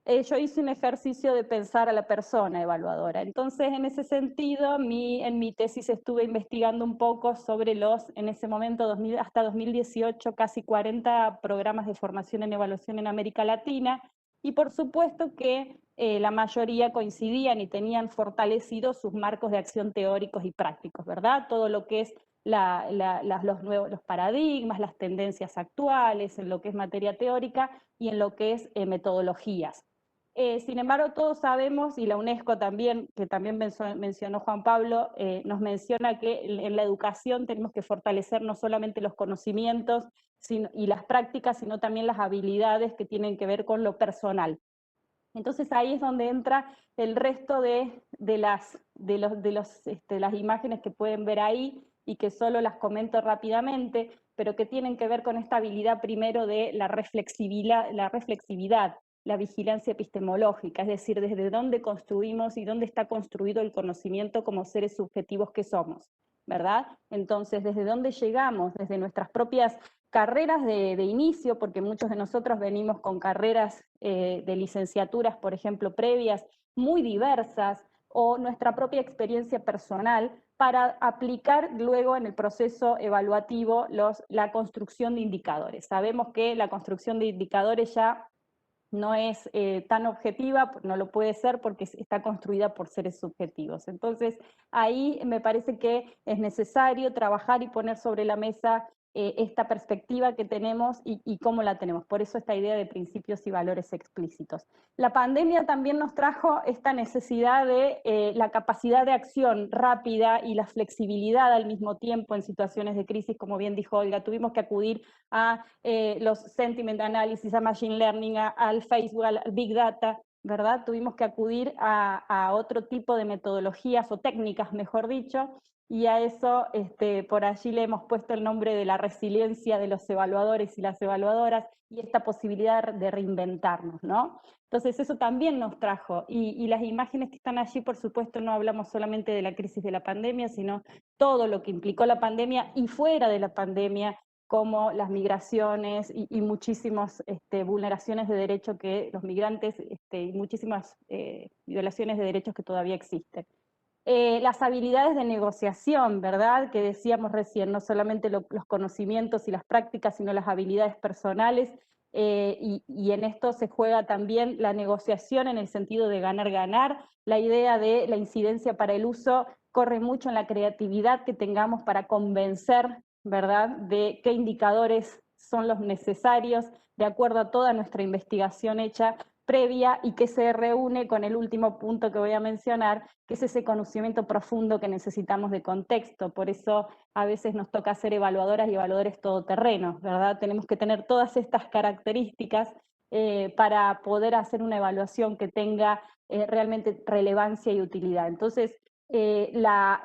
Yo hice un ejercicio de pensar a la persona evaluadora. Entonces, en ese sentido, en mi tesis estuve investigando un poco sobre en ese momento, hasta 2018, casi 40 programas de formación en evaluación en América Latina, y por supuesto que la mayoría coincidían y tenían fortalecidos sus marcos de acción teóricos y prácticos, ¿verdad? Todo lo que es los paradigmas, las tendencias actuales, en lo que es materia teórica y en lo que es metodologías. Sin embargo, todos sabemos, y la UNESCO también, que también mencionó Juan Pablo, nos menciona que en la educación tenemos que fortalecer no solamente los conocimientos y las prácticas, sino también las habilidades que tienen que ver con lo personal. Entonces ahí es donde entra el resto de las imágenes que pueden ver ahí, y que solo las comento rápidamente, pero que tienen que ver con esta habilidad primero de la reflexividad, la vigilancia epistemológica, es decir, desde dónde construimos y dónde está construido el conocimiento como seres subjetivos que somos, ¿verdad? Entonces, desde dónde llegamos, desde nuestras propias carreras de inicio, porque muchos de nosotros venimos con carreras de licenciaturas, por ejemplo, previas, muy diversas, o nuestra propia experiencia personal, para aplicar luego en el proceso evaluativo la construcción de indicadores. Sabemos que la construcción de indicadores ya no es tan objetiva, no lo puede ser porque está construida por seres subjetivos. Entonces, ahí me parece que es necesario trabajar y poner sobre la mesa esta perspectiva que tenemos y cómo la tenemos. Por eso esta idea de principios y valores explícitos. La pandemia también nos trajo esta necesidad de la capacidad de acción rápida y la flexibilidad al mismo tiempo en situaciones de crisis, como bien dijo Olga. Tuvimos que acudir a los sentiment analysis, a machine learning, al Facebook, al big data, ¿verdad? Tuvimos que acudir a otro tipo de metodologías o técnicas, mejor dicho, y a eso por allí le hemos puesto el nombre de la resiliencia de los evaluadores y las evaluadoras y esta posibilidad de reinventarnos, ¿no? Entonces eso también nos trajo, y las imágenes que están allí, por supuesto, no hablamos solamente de la crisis de la pandemia, sino todo lo que implicó la pandemia y fuera de la pandemia, como las migraciones y muchísimas vulneraciones de derechos que los migrantes y muchísimas violaciones de derechos que todavía existen. Las habilidades de negociación, ¿verdad? Que decíamos recién, no solamente los conocimientos y las prácticas, sino las habilidades personales, y en esto se juega también la negociación en el sentido de ganar-ganar. La idea de la incidencia para el uso corre mucho en la creatividad que tengamos para convencer, ¿verdad?, de qué indicadores son los necesarios, de acuerdo a toda nuestra investigación hecha previa y que se reúne con el último punto que voy a mencionar, que es ese conocimiento profundo que necesitamos de contexto. Por eso a veces nos toca ser evaluadoras y evaluadores todoterrenos, ¿verdad? Tenemos que tener todas estas características para poder hacer una evaluación que tenga realmente relevancia y utilidad. Entonces, la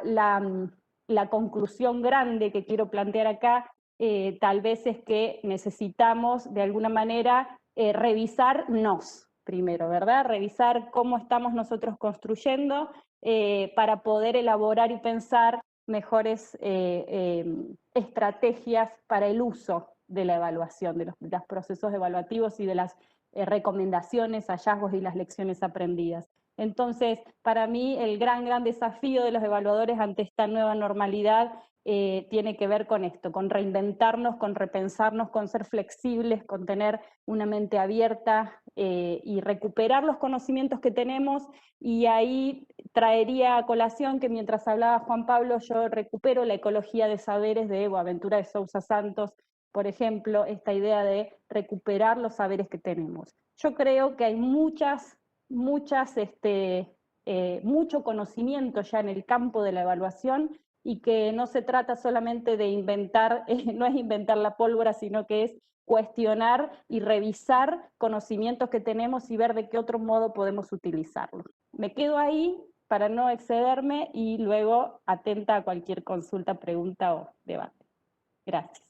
conclusión grande que quiero plantear acá tal vez es que necesitamos de alguna manera revisarnos primero, ¿verdad? Revisar cómo estamos nosotros construyendo para poder elaborar y pensar mejores estrategias para el uso de la evaluación, de los procesos evaluativos y de las recomendaciones, hallazgos y las lecciones aprendidas. Entonces, para mí, el gran desafío de los evaluadores ante esta nueva normalidad tiene que ver con esto, con reinventarnos, con repensarnos, con ser flexibles, con tener una mente abierta y recuperar los conocimientos que tenemos. Y ahí traería a colación que mientras hablaba Juan Pablo, yo recupero la ecología de saberes de Boaventura de Sousa Santos, por ejemplo, esta idea de recuperar los saberes que tenemos. Yo creo que hay mucho conocimiento ya en el campo de la evaluación, y que no se trata solamente de inventar, no es inventar la pólvora, sino que es cuestionar y revisar conocimientos que tenemos y ver de qué otro modo podemos utilizarlos. Me quedo ahí para no excederme y luego atenta a cualquier consulta, pregunta o debate. Gracias.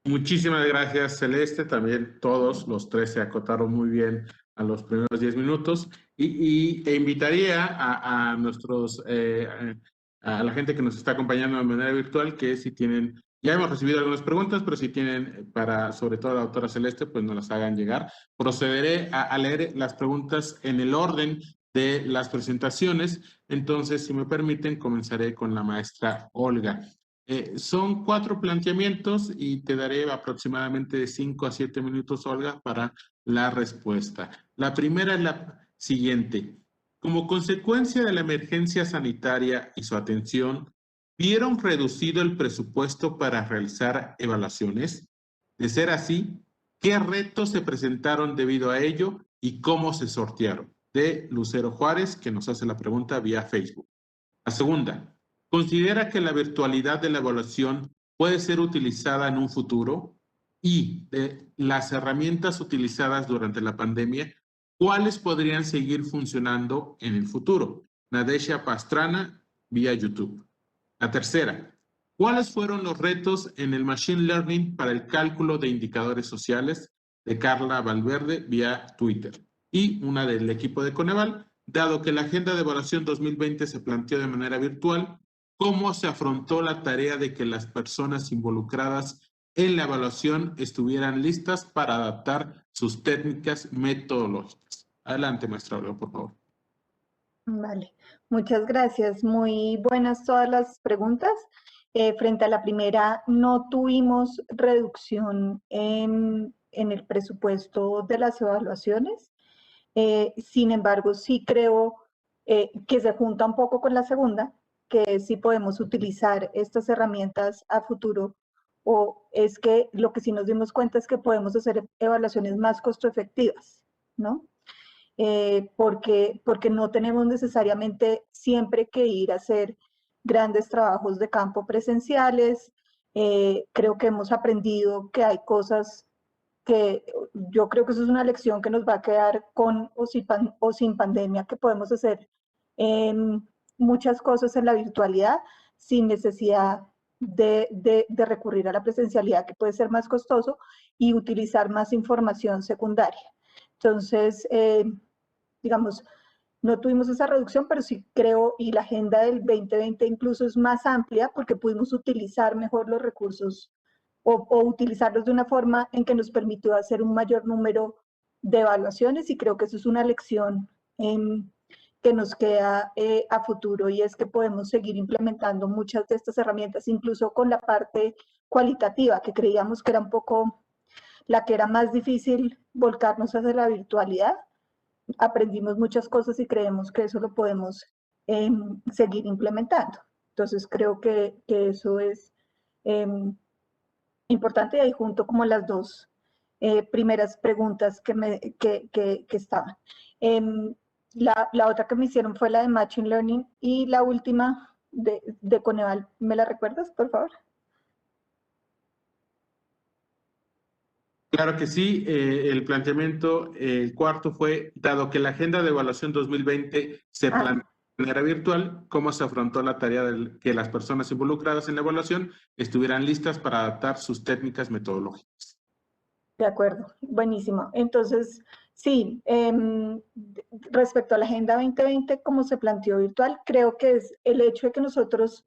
Muchísimas gracias, Celeste. También todos los tres se acotaron muy bien a los primeros 10 minutos e invitaría a nuestros, a la gente que nos está acompañando de manera virtual que si tienen, ya hemos recibido algunas preguntas, pero si tienen sobre todo la doctora Celeste, pues nos las hagan llegar. Procederé a leer las preguntas en el orden de las presentaciones. Entonces, si me permiten, comenzaré con la maestra Olga. Son 4 planteamientos y te daré aproximadamente de 5 a 7 minutos, Olga, para la respuesta. La primera es la siguiente. Como consecuencia de la emergencia sanitaria y su atención, ¿vieron reducido el presupuesto para realizar evaluaciones? De ser así, ¿qué retos se presentaron debido a ello y cómo se sortearon? De Lucero Juárez, que nos hace la pregunta vía Facebook. La segunda. ¿Considera que la virtualidad de la evaluación puede ser utilizada en un futuro? Y de las herramientas utilizadas durante la pandemia, ¿cuáles podrían seguir funcionando en el futuro? Nadesha Pastrana, vía YouTube. La tercera, ¿cuáles fueron los retos en el Machine Learning para el cálculo de indicadores sociales? De Carla Valverde vía Twitter. Y una del equipo de Coneval, dado que la Agenda de Evaluación 2020 se planteó de manera virtual, ¿cómo se afrontó la tarea de que las personas involucradas en la evaluación estuvieran listas para adaptar sus técnicas metodológicas? Adelante, maestra Aureo, por favor. Vale, muchas gracias. Muy buenas todas las preguntas. Frente a la primera, no tuvimos reducción en el presupuesto de las evaluaciones. Sin embargo, sí creo que se junta un poco con la segunda, que sí podemos utilizar estas herramientas a futuro, o es que lo que sí nos dimos cuenta es que podemos hacer evaluaciones más costo efectivas, ¿no? Porque no tenemos necesariamente siempre que ir a hacer grandes trabajos de campo presenciales. Creo que hemos aprendido que hay cosas que yo creo que eso es una lección que nos va a quedar con o sin pandemia, que podemos hacer muchas cosas en la virtualidad sin necesidad de recurrir a la presencialidad, que puede ser más costoso, y utilizar más información secundaria. Entonces, digamos, no tuvimos esa reducción, pero sí creo, y la agenda del 2020 incluso es más amplia porque pudimos utilizar mejor los recursos o utilizarlos de una forma en que nos permitió hacer un mayor número de evaluaciones, y creo que eso es una lección que nos queda a futuro, y es que podemos seguir implementando muchas de estas herramientas, incluso con la parte cualitativa, que creíamos que era un poco la que era más difícil volcarnos hacia la virtualidad. Aprendimos muchas cosas y creemos que eso lo podemos seguir implementando. Entonces creo que eso es importante, y ahí junto como las dos primeras preguntas que estaban. La otra que me hicieron fue la de Machine Learning, y la última de Coneval, ¿me la recuerdas, por favor? Claro que sí, el planteamiento, el cuarto fue, dado que la Agenda de Evaluación 2020 se planteó de manera virtual, ¿cómo se afrontó la tarea de que las personas involucradas en la evaluación estuvieran listas para adaptar sus técnicas metodológicas? De acuerdo, buenísimo. Entonces, sí, respecto a la Agenda 2020, como se planteó virtual, creo que es el hecho de que nosotros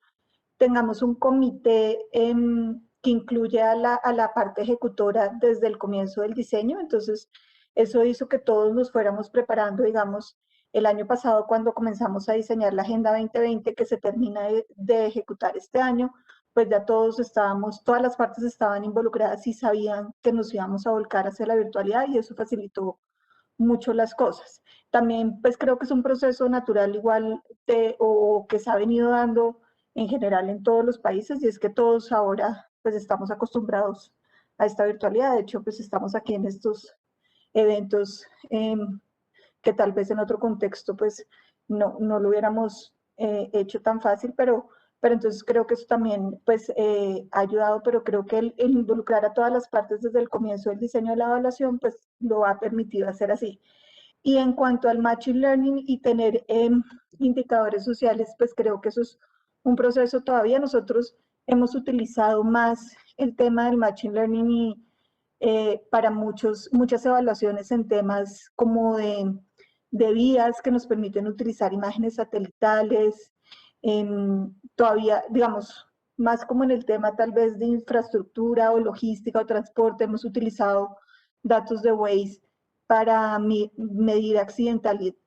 tengamos un comité que incluye a la parte ejecutora desde el comienzo del diseño. Entonces, eso hizo que todos nos fuéramos preparando, digamos, el año pasado cuando comenzamos a diseñar la Agenda 2020, que se termina de ejecutar este año, pues ya todas las partes estaban involucradas y sabían que nos íbamos a volcar hacia la virtualidad, y eso facilitó mucho las cosas. También, pues creo que es un proceso natural igual o que se ha venido dando en general en todos los países, y es que todos ahora pues estamos acostumbrados a esta virtualidad. De hecho, pues estamos aquí en estos eventos que tal vez en otro contexto pues no lo hubiéramos hecho tan fácil, pero entonces creo que eso también pues ha ayudado, pero creo que el involucrar a todas las partes desde el comienzo del diseño de la evaluación pues lo ha permitido hacer así. Y en cuanto al Machine Learning y tener indicadores sociales, pues creo que eso es un proceso todavía. Nosotros hemos utilizado más el tema del Machine Learning y para muchas evaluaciones en temas como de vías que nos permiten utilizar imágenes satelitales, todavía, digamos, más como en el tema tal vez de infraestructura o logística o transporte, hemos utilizado datos de Waze para medir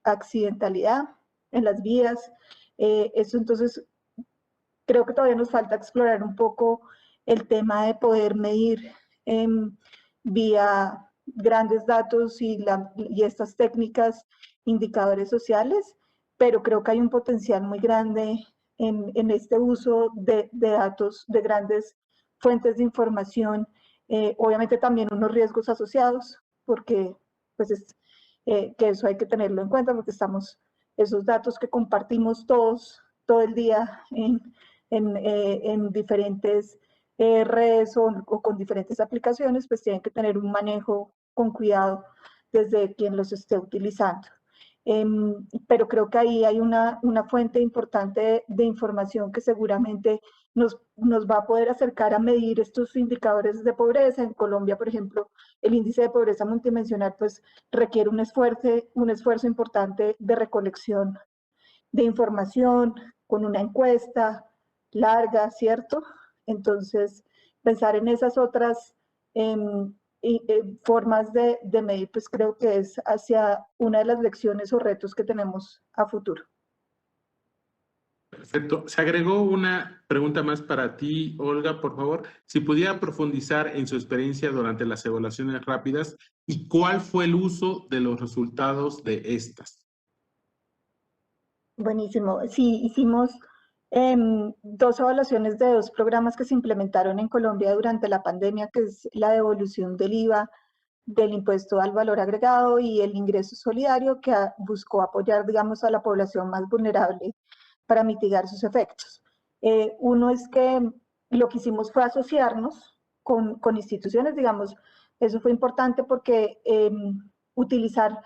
accidentalidad en las vías. Eso entonces, creo que todavía nos falta explorar un poco el tema de poder medir vía grandes datos y estas técnicas, indicadores sociales, pero creo que hay un potencial muy grande en este uso de datos, de grandes fuentes de información. Obviamente también unos riesgos asociados, porque pues que eso hay que tenerlo en cuenta, porque esos datos que compartimos todos todo el día en diferentes redes o con diferentes aplicaciones, pues tienen que tener un manejo con cuidado desde quien los esté utilizando. Pero creo que ahí hay una fuente importante de información que seguramente nos va a poder acercar a medir estos indicadores de pobreza. En Colombia, por ejemplo, el índice de pobreza multidimensional pues requiere un esfuerzo importante de recolección de información con una encuesta larga, ¿cierto? Entonces, pensar en esas otras formas de medir, pues creo que es hacia una de las lecciones o retos que tenemos a futuro. Perfecto. Se agregó una pregunta más para ti, Olga, por favor. Si pudiera profundizar en su experiencia durante las evaluaciones rápidas y cuál fue el uso de los resultados de estas. Buenísimo. Sí, hicimos 2 evaluaciones de 2 programas que se implementaron en Colombia durante la pandemia, que es la devolución del IVA, del impuesto al valor agregado y el ingreso solidario, que buscó apoyar, digamos, a la población más vulnerable para mitigar sus efectos. Uno es que lo que hicimos fue asociarnos con instituciones, digamos, eso fue importante porque utilizar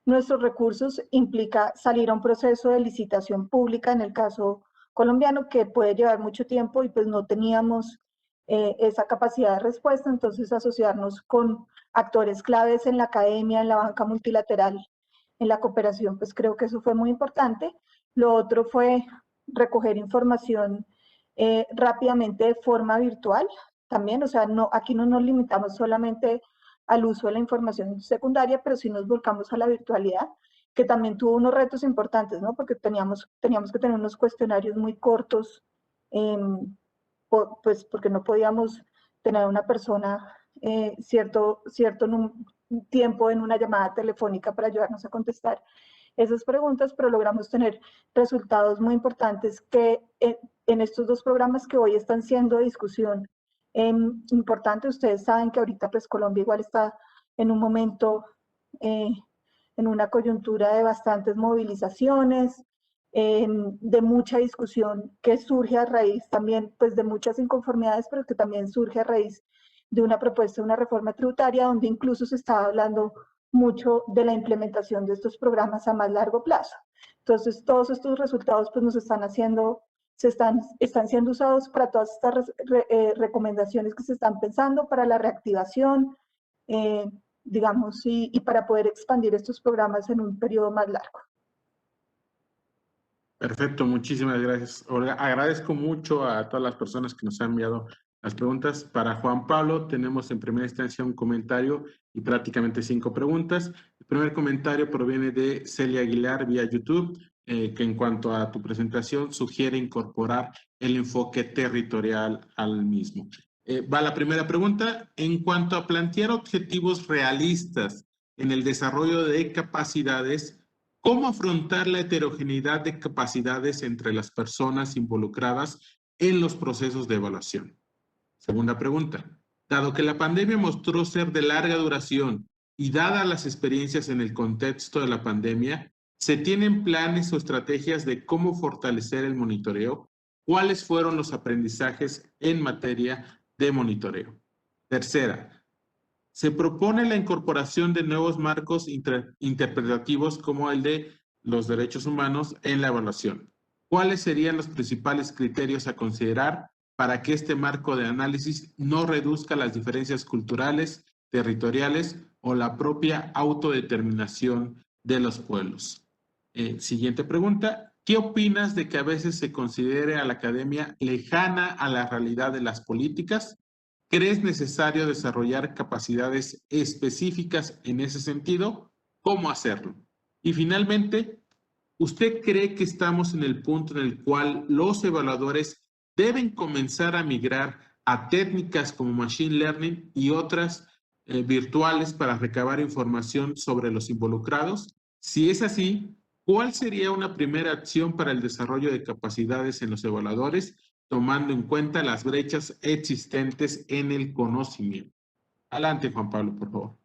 nuestros recursos implica salir a un proceso de licitación pública, en el caso colombiano, que puede llevar mucho tiempo y pues no teníamos esa capacidad de respuesta, entonces asociarnos con actores claves en la academia, en la banca multilateral, en la cooperación, pues creo que eso fue muy importante. Lo otro fue recoger información rápidamente de forma virtual también, o sea, no, aquí no nos limitamos solamente al uso de la información secundaria, pero sí nos volcamos a la virtualidad, que también tuvo unos retos importantes, ¿no? Porque teníamos que tener unos cuestionarios muy cortos, pues porque no podíamos tener a una persona cierto tiempo en una llamada telefónica para ayudarnos a contestar esas preguntas, pero logramos tener resultados muy importantes que en estos 2 programas que hoy están siendo de discusión importante. Ustedes saben que ahorita pues Colombia igual está en un momento, en una coyuntura de bastantes movilizaciones, de mucha discusión que surge a raíz también pues de muchas inconformidades, pero que también surge a raíz de una propuesta de una reforma tributaria donde incluso se estaba hablando mucho de la implementación de estos programas a más largo plazo. Entonces, todos estos resultados pues nos están haciendo, están siendo usados para todas estas recomendaciones que se están pensando para la reactivación, digamos, y para poder expandir estos programas en un periodo más largo. Perfecto, muchísimas gracias, Olga. Agradezco mucho a todas las personas que nos han enviado las preguntas. Para Juan Pablo tenemos en primera instancia un comentario y prácticamente 5 preguntas. El primer comentario proviene de Celia Aguilar vía YouTube, que en cuanto a tu presentación sugiere incorporar el enfoque territorial al mismo. Va la primera pregunta. En cuanto a plantear objetivos realistas en el desarrollo de capacidades, ¿cómo afrontar la heterogeneidad de capacidades entre las personas involucradas en los procesos de evaluación? Segunda pregunta. Dado que la pandemia mostró ser de larga duración y dadas las experiencias en el contexto de la pandemia, ¿se tienen planes o estrategias de cómo fortalecer el monitoreo? ¿Cuáles fueron los aprendizajes en materia de monitoreo? Tercera. Se propone la incorporación de nuevos marcos interpretativos como el de los derechos humanos en la evaluación. ¿Cuáles serían los principales criterios a considerar para que este marco de análisis no reduzca las diferencias culturales, territoriales o la propia autodeterminación de los pueblos? Siguiente pregunta. ¿Qué opinas de que a veces se considere a la academia lejana a la realidad de las políticas? ¿Crees necesario desarrollar capacidades específicas en ese sentido? ¿Cómo hacerlo? Y finalmente, ¿usted cree que estamos en el punto en el cual los evaluadores deben comenzar a migrar a técnicas como Machine Learning y otras virtuales para recabar información sobre los involucrados? Si es así, ¿cuál sería una primera acción para el desarrollo de capacidades en los evaluadores, tomando en cuenta las brechas existentes en el conocimiento? Adelante, Juan Pablo, por favor.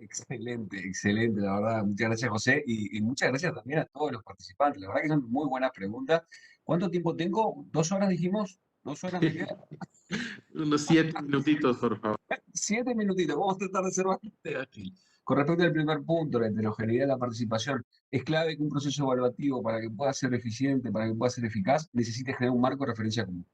Excelente, excelente, la verdad. Muchas gracias, José, y muchas gracias también a todos los participantes. La verdad que son muy buenas preguntas. ¿Cuánto tiempo tengo? ¿2 horas dijimos? ¿2 horas me quedan? Unos 7 minutitos, por favor. 7 minutitos, vamos a tratar de ser bastante ágil. Con respecto al primer punto, la heterogeneidad de la participación, es clave que un proceso evaluativo, para que pueda ser eficiente, para que pueda ser eficaz, necesite generar un marco de referencia común.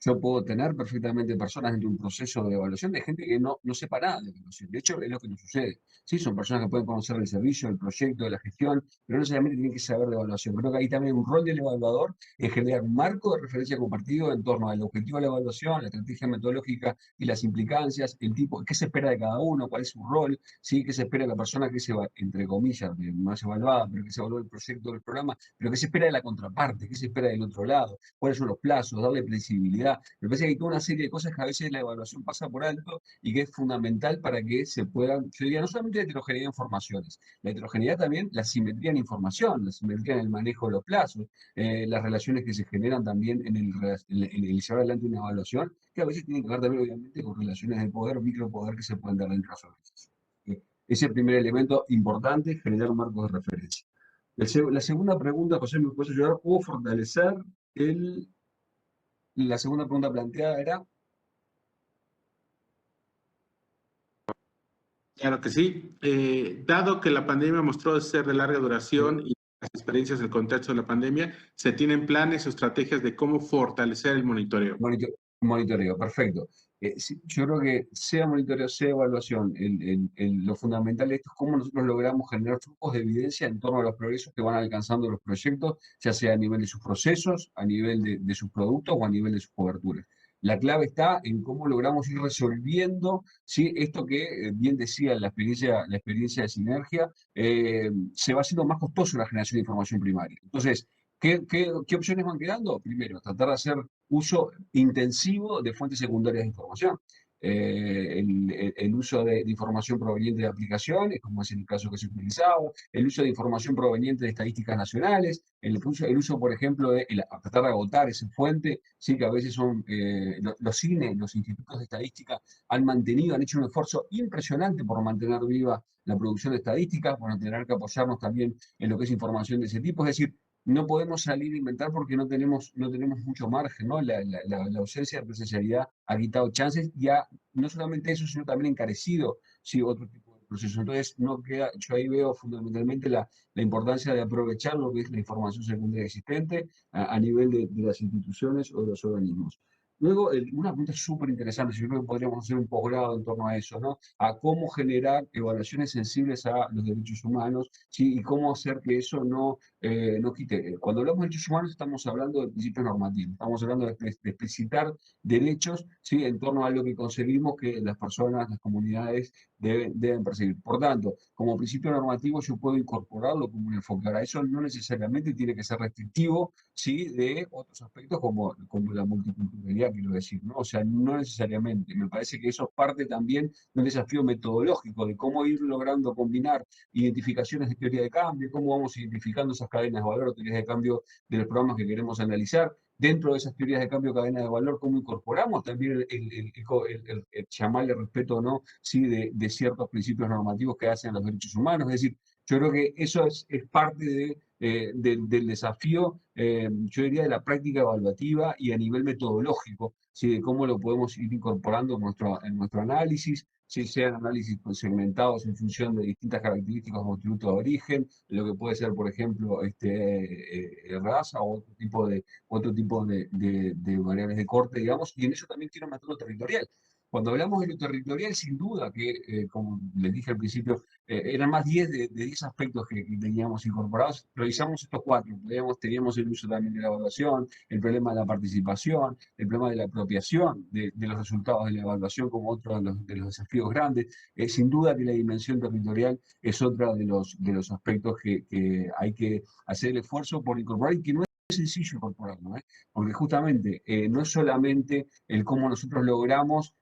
Yo puedo tener perfectamente personas dentro de un proceso de evaluación de gente que no sepa nada de evaluación. De hecho, es lo que nos sucede. Sí, son personas que pueden conocer el servicio, el proyecto, de la gestión, pero no necesariamente tienen que saber de evaluación. Creo que ahí también un rol del evaluador es generar un marco de referencia compartido en torno al objetivo de la evaluación, la estrategia metodológica y las implicancias, el tipo, qué se espera de cada uno, cuál es su rol, ¿sí? Qué se espera de la persona que se va, entre comillas, más evaluada, pero que se evalúa el proyecto del programa, pero qué se espera de la contraparte, qué se espera del otro lado, cuáles son los plazos, darle flexibilidad. Me parece que hay toda una serie de cosas que a veces la evaluación pasa por alto y que es fundamental para que se puedan, yo diría, no solamente la heterogeneidad de informaciones, la heterogeneidad también, la simetría en información, la simetría en el manejo de los plazos, las relaciones que se generan también en el llevar adelante una evaluación, que a veces tienen que ver también, obviamente, con relaciones de poder, micropoder que se pueden dar dentro de las organizaciones. Ese primer elemento importante, generar un marco de referencia. La segunda pregunta, José, ¿me puedes ayudar? ¿Cómo fortalecer la segunda pregunta planteada era? Claro que sí. Dado que la pandemia mostró ser de larga duración y las experiencias del contexto de la pandemia, ¿se tienen planes o estrategias de cómo fortalecer el monitoreo? Monitoreo, perfecto. Sí, yo creo que sea monitoreo, sea evaluación, lo fundamental de esto es cómo nosotros logramos generar flujos de evidencia en torno a los progresos que van alcanzando los proyectos, ya sea a nivel de sus procesos, a nivel de sus productos o a nivel de sus coberturas. La clave está en cómo logramos ir resolviendo, ¿sí? Esto que bien decía la experiencia de Sinergia, se va haciendo más costoso la generación de información primaria. Entonces, ¿qué opciones van quedando? Primero, tratar de hacer uso intensivo de fuentes secundarias de información. El uso de información proveniente de aplicaciones, como es el caso que se utilizaba, el uso de información proveniente de estadísticas nacionales, el uso, por ejemplo, de tratar de agotar esa fuente, sí que a veces son los CINE, los institutos de estadística, han hecho un esfuerzo impresionante por mantener viva la producción de estadísticas, por tener que apoyarnos también en lo que es información de ese tipo. Es decir, no podemos salir a inventar porque no tenemos mucho margen, ¿no? La ausencia de presencialidad ha quitado chances y no solamente eso, sino también encarecido, sí, otro tipo de procesos. Entonces, no queda, yo ahí veo fundamentalmente la importancia de aprovechar lo que es la información secundaria existente a nivel de las instituciones o de los organismos. Luego, una pregunta súper interesante, yo creo que podríamos hacer un posgrado en torno a eso, ¿no? A cómo generar evaluaciones sensibles a los derechos humanos, ¿sí? Y cómo hacer que eso no quite. Cuando hablamos de derechos humanos estamos hablando de principios normativos, estamos hablando de explicitar derechos, ¿sí? En torno a lo que concebimos que las personas, las comunidades deben perseguir. Por tanto, como principio normativo yo puedo incorporarlo como un enfoque. Ahora, eso no necesariamente tiene que ser restrictivo, ¿sí? De otros aspectos como la multiculturalidad, quiero decir, ¿no? O sea, no necesariamente. Me parece que eso es parte también de un desafío metodológico de cómo ir logrando combinar identificaciones de teoría de cambio, cómo vamos identificando esas cadenas de valor, teorías de cambio de los programas que queremos analizar. Dentro de esas teorías de cambio, cadena de valor, cómo incorporamos también el llamarle respeto o no, ¿sí? de ciertos principios normativos que hacen los derechos humanos. Es decir, yo creo que eso es parte del desafío, yo diría, de la práctica evaluativa y a nivel metodológico, ¿sí? De cómo lo podemos ir incorporando en nuestro análisis, si sean análisis segmentados en función de distintas características como tributo de origen, lo que puede ser, por ejemplo, raza o otro tipo de variables de corte, digamos, y en eso también tiene un método territorial. Cuando hablamos de lo territorial, sin duda que, como les dije al principio, eran más 10 de 10 aspectos que teníamos incorporados. Revisamos estos 4. Teníamos el uso también de la evaluación, el problema de la participación, el problema de la apropiación de los resultados de la evaluación como otro de los desafíos grandes. Sin duda que la dimensión territorial es otro de los aspectos que hay que hacer el esfuerzo por incorporar y que no es sencillo incorporarlo, porque justamente no es solamente el cómo nosotros logramos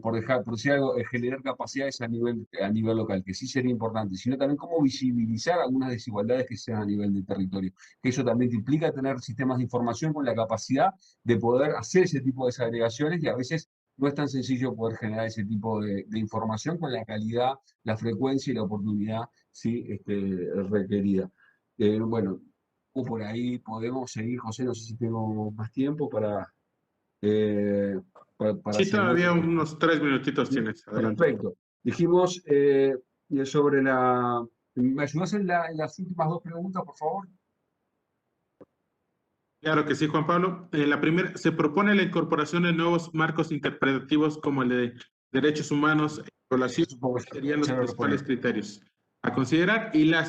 por decir algo, generar capacidades a nivel local, que sí sería importante, sino también cómo visibilizar algunas desigualdades que sean a nivel de territorio. Que eso también te implica tener sistemas de información con la capacidad de poder hacer ese tipo de desagregaciones y a veces no es tan sencillo poder generar ese tipo de información con la calidad, la frecuencia y la oportunidad, ¿sí? Requerida. Bueno, por ahí podemos seguir, José, no sé si tengo más tiempo para Sí, seguir. todavía unos 3 minutitos tienes. Adelante. Perfecto. Dijimos, Y sobre ¿me ayudas en las últimas dos preguntas, por favor? Claro que sí, Juan Pablo. La primera, se propone la incorporación de nuevos marcos interpretativos como el de derechos humanos e población, Supongo que serían los ya lo principales respondí. criterios a considerar. Y la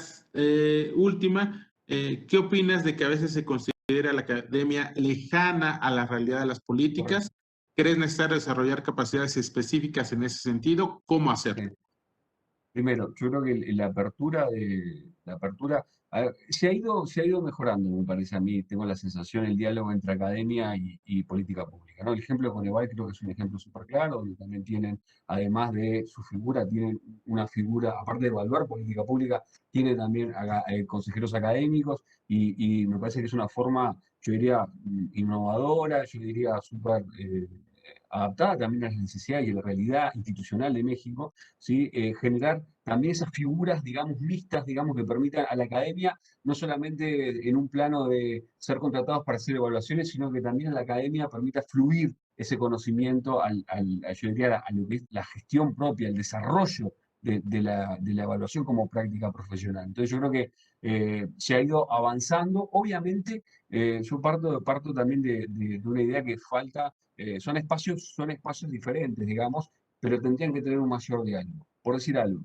última, ¿qué opinas de que a veces se considera la academia lejana a la realidad de las políticas? Correcto. ¿Crees necesario desarrollar capacidades específicas en ese sentido? ¿Cómo hacerlo? Sí. Primero, yo creo que la apertura, a ver, se ha ido mejorando, me parece a mí, tengo la sensación, el diálogo entre academia y política pública, ¿no? El ejemplo de Coneval creo que es un ejemplo súper claro, donde también tienen, además de su figura, tienen una figura, aparte de evaluar política pública, tiene también consejeros académicos y me parece que es una forma, yo diría, innovadora, yo diría súper adaptada también a las necesidades y a la realidad institucional de México, ¿sí? Generar también esas figuras, digamos, mixtas, digamos, que permitan a la academia, no solamente en un plano de ser contratados para hacer evaluaciones, sino que también a la academia permita fluir ese conocimiento yo diría, a lo que es la gestión propia, el desarrollo de la evaluación como práctica profesional. Entonces yo creo que se ha ido avanzando. Obviamente, yo parto también de una idea que falta, son espacios diferentes, digamos, pero tendrían que tener un mayor diálogo. Por decir algo,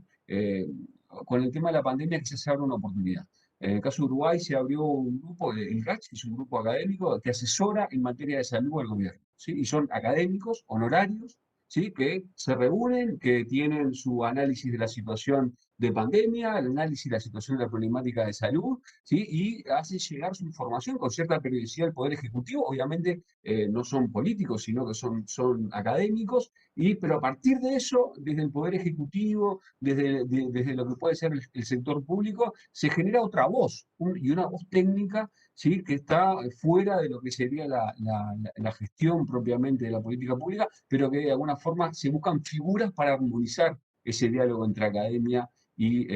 con el tema de la pandemia quizás se abre una oportunidad. En el caso de Uruguay se abrió un grupo, el GACH, que es un grupo académico que asesora en materia de salud al gobierno, ¿sí? Y son académicos, honorarios, ¿sí? Que se reúnen, que tienen su análisis de la situación de pandemia, el análisis de la situación de la problemática de salud, ¿sí? Y hacen llegar su información con cierta periodicidad al Poder Ejecutivo. Obviamente no son políticos, sino que son académicos, pero a partir de eso, desde el Poder Ejecutivo, desde lo que puede ser el sector público, se genera otra voz, y una voz técnica, ¿sí? Que está fuera de lo que sería la gestión propiamente de la política pública, pero que de alguna forma se buscan figuras para armonizar ese diálogo entre academia y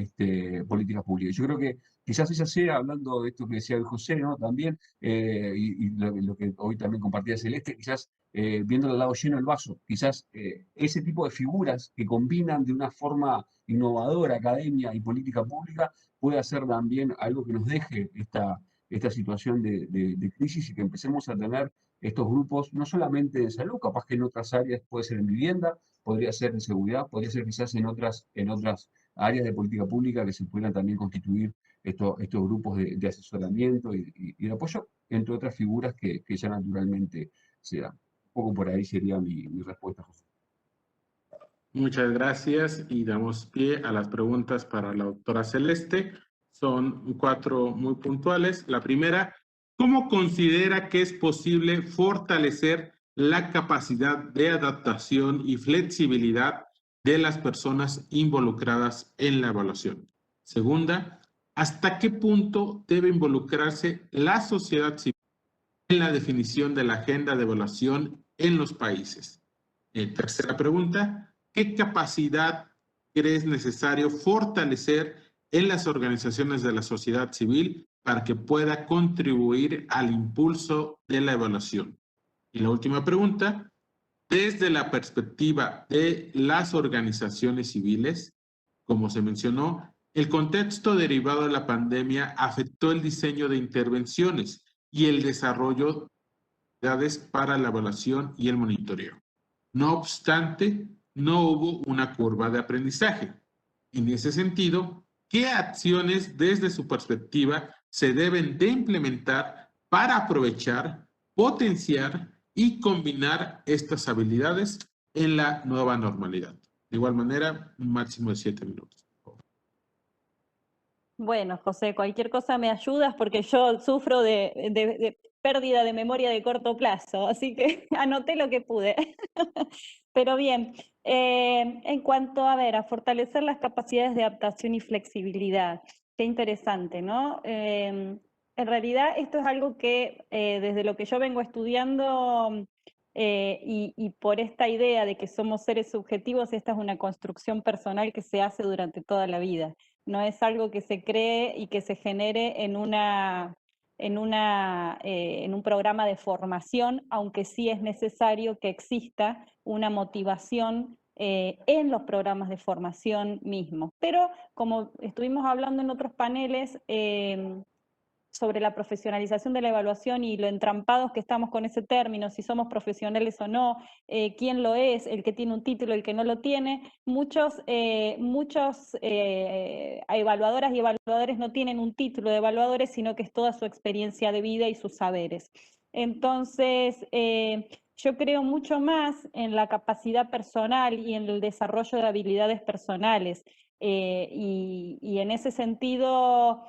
políticas públicas. Yo creo que quizás ella sea, hablando de esto que decía José, ¿no? También, y lo que hoy también compartía Celeste, quizás viendo el lado lleno del vaso. Quizás ese tipo de figuras que combinan de una forma innovadora academia y política pública puede hacer también algo que nos deje esta situación de crisis y que empecemos a tener estos grupos, no solamente en salud, capaz que en otras áreas puede ser en vivienda, podría ser en seguridad, podría ser quizás en otras áreas de política pública que se pudieran también constituir estos grupos de asesoramiento y de apoyo, entre otras figuras que ya naturalmente se dan. Un poco por ahí sería mi respuesta, José. Muchas gracias y damos pie a las preguntas para la doctora Celeste. Son 4 muy puntuales. La primera, ¿cómo considera que es posible fortalecer la capacidad de adaptación y flexibilidad de las personas involucradas en la evaluación? Segunda, ¿hasta qué punto debe involucrarse la sociedad civil en la definición de la agenda de evaluación en los países? Tercera pregunta, ¿qué capacidad crees necesario fortalecer en las organizaciones de la sociedad civil para que pueda contribuir al impulso de la evaluación? Y la última pregunta, desde la perspectiva de las organizaciones civiles, como se mencionó, el contexto derivado de la pandemia afectó el diseño de intervenciones y el desarrollo de actividades para la evaluación y el monitoreo. No obstante, no hubo una curva de aprendizaje. En ese sentido, ¿qué acciones desde su perspectiva se deben de implementar para aprovechar, potenciar y combinar estas habilidades en la nueva normalidad? De igual manera, un máximo de 7 minutos. Bueno, José, cualquier cosa me ayudas porque yo sufro de pérdida de memoria de corto plazo, así que anoté lo que pude. Pero bien, en cuanto a fortalecer las capacidades de adaptación y flexibilidad, qué interesante, ¿no? En realidad esto es algo que desde lo que yo vengo estudiando y por esta idea de que somos seres subjetivos, esta es una construcción personal que se hace durante toda la vida. No es algo que se cree y que se genere en un programa de formación, aunque sí es necesario que exista una motivación en los programas de formación mismos. Pero como estuvimos hablando en otros paneles, sobre la profesionalización de la evaluación y lo entrampados que estamos con ese término, si somos profesionales o no, quién lo es, el que tiene un título, el que no lo tiene, muchos evaluadoras y evaluadores no tienen un título de evaluadores, sino que es toda su experiencia de vida y sus saberes. Entonces, yo creo mucho más en la capacidad personal y en el desarrollo de habilidades personales. Y en ese sentido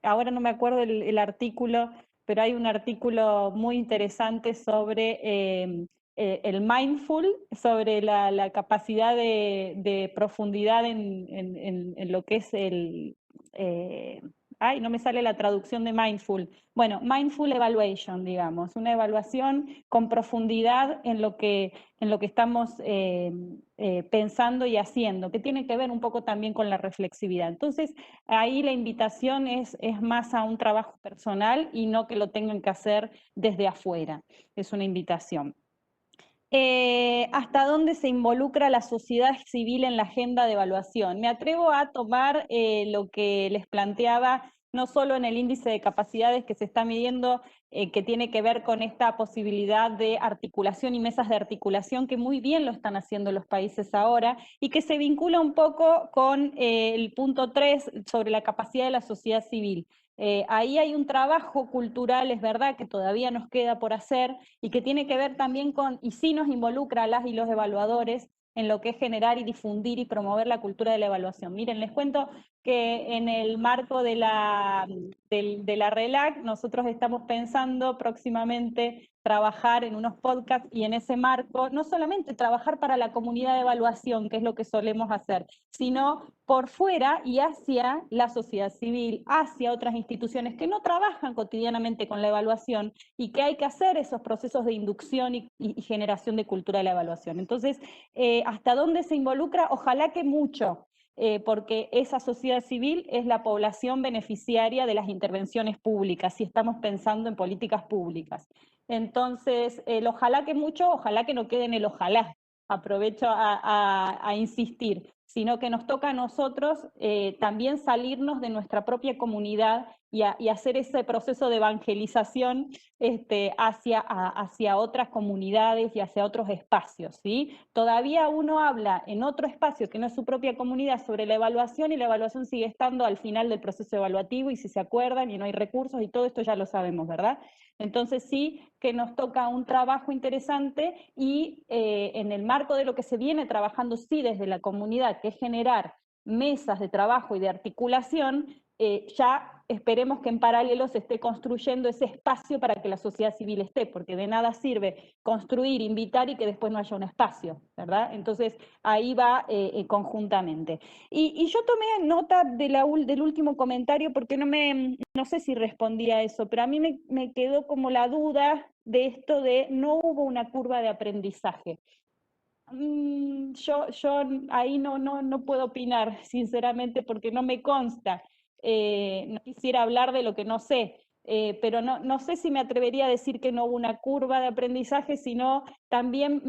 ahora no me acuerdo el artículo, pero hay un artículo muy interesante sobre el mindful, sobre la capacidad de profundidad en lo que es no me sale la traducción de mindful. Bueno, mindful evaluation, digamos, una evaluación con profundidad en lo que estamos pensando y haciendo, que tiene que ver un poco también con la reflexividad. Entonces, ahí la invitación es más a un trabajo personal y no que lo tengan que hacer desde afuera. Es una invitación. ¿Hasta dónde se involucra la sociedad civil en la agenda de evaluación? Me atrevo a tomar lo que les planteaba, no solo en el índice de capacidades que se está midiendo, que tiene que ver con esta posibilidad de articulación y mesas de articulación, que muy bien lo están haciendo los países ahora, y que se vincula un poco con el punto 3 sobre la capacidad de la sociedad civil. Ahí hay un trabajo cultural, es verdad, que todavía nos queda por hacer y que tiene que ver también con, y sí nos involucra a las y los evaluadores en lo que es generar y difundir y promover la cultura de la evaluación. Miren, les cuento que en el marco de la RELAC nosotros estamos pensando próximamente trabajar en unos podcasts y en ese marco, no solamente trabajar para la comunidad de evaluación, que es lo que solemos hacer, sino por fuera y hacia la sociedad civil, hacia otras instituciones que no trabajan cotidianamente con la evaluación y que hay que hacer esos procesos de inducción y generación de cultura de la evaluación. Entonces, ¿hasta dónde se involucra? Ojalá que mucho. Porque esa sociedad civil es la población beneficiaria de las intervenciones públicas, si estamos pensando en políticas públicas. Entonces, el ojalá que mucho, ojalá que no quede en el ojalá, aprovecho a insistir, sino que nos toca a nosotros también salirnos de nuestra propia comunidad y hacer ese proceso de evangelización hacia otras comunidades y hacia otros espacios, ¿sí? Todavía uno habla en otro espacio que no es su propia comunidad sobre la evaluación y la evaluación sigue estando al final del proceso evaluativo y si se acuerdan y no hay recursos y todo esto ya lo sabemos, ¿verdad? Entonces sí que nos toca un trabajo interesante y en el marco de lo que se viene trabajando sí desde la comunidad, que es generar mesas de trabajo y de articulación, ya esperemos que en paralelo se esté construyendo ese espacio para que la sociedad civil esté, porque de nada sirve construir, invitar y que después no haya un espacio, ¿verdad? Entonces ahí va conjuntamente. Y yo tomé nota del último comentario porque no sé si respondí a eso, pero a mí me quedó como la duda de esto de no hubo una curva de aprendizaje. Yo ahí no puedo opinar, sinceramente, porque no me consta. No quisiera hablar de lo que no sé, pero no sé si me atrevería a decir que no hubo una curva de aprendizaje, sino también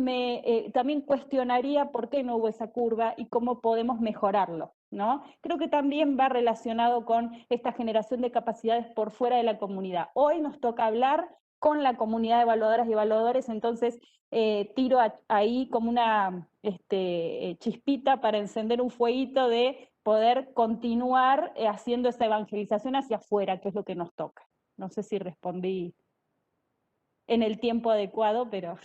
también cuestionaría por qué no hubo esa curva y cómo podemos mejorarlo, ¿no? Creo que también va relacionado con esta generación de capacidades por fuera de la comunidad. Hoy nos toca hablar con la comunidad de evaluadoras y evaluadores, entonces tiro ahí como una chispita para encender un fueguito de poder continuar haciendo esa evangelización hacia afuera, que es lo que nos toca. No sé si respondí en el tiempo adecuado, pero...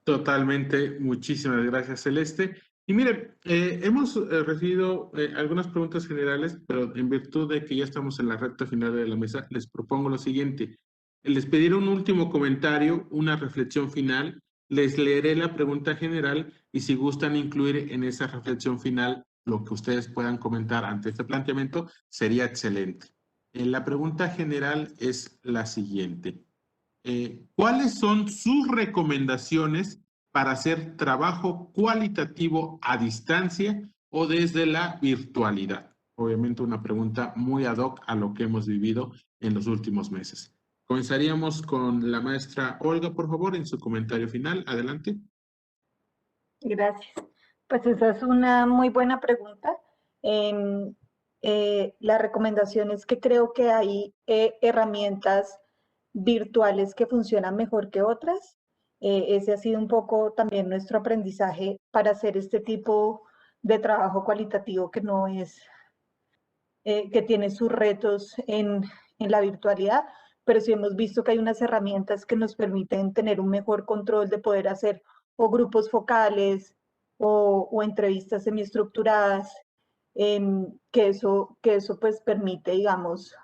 Totalmente, muchísimas gracias, Celeste. Y mire, hemos recibido algunas preguntas generales, pero en virtud de que ya estamos en la recta final de la mesa, les propongo lo siguiente. Les pediré un último comentario, una reflexión final. Les leeré la pregunta general y si gustan incluir en esa reflexión final lo que ustedes puedan comentar ante este planteamiento, sería excelente. La pregunta general es la siguiente. ¿Cuáles son sus recomendaciones para hacer trabajo cualitativo a distancia o desde la virtualidad? Obviamente una pregunta muy ad hoc a lo que hemos vivido en los últimos meses. Comenzaríamos con la maestra Olga, por favor, en su comentario final. Adelante. Gracias. Pues esa es una muy buena pregunta. La recomendación es que creo que hay herramientas virtuales que funcionan mejor que otras. Ese ha sido un poco también nuestro aprendizaje para hacer este tipo de trabajo cualitativo que no es, que tiene sus retos en la virtualidad, pero sí hemos visto que hay unas herramientas que nos permiten tener un mejor control de poder hacer o grupos focales o entrevistas semiestructuradas, que eso pues permite, digamos,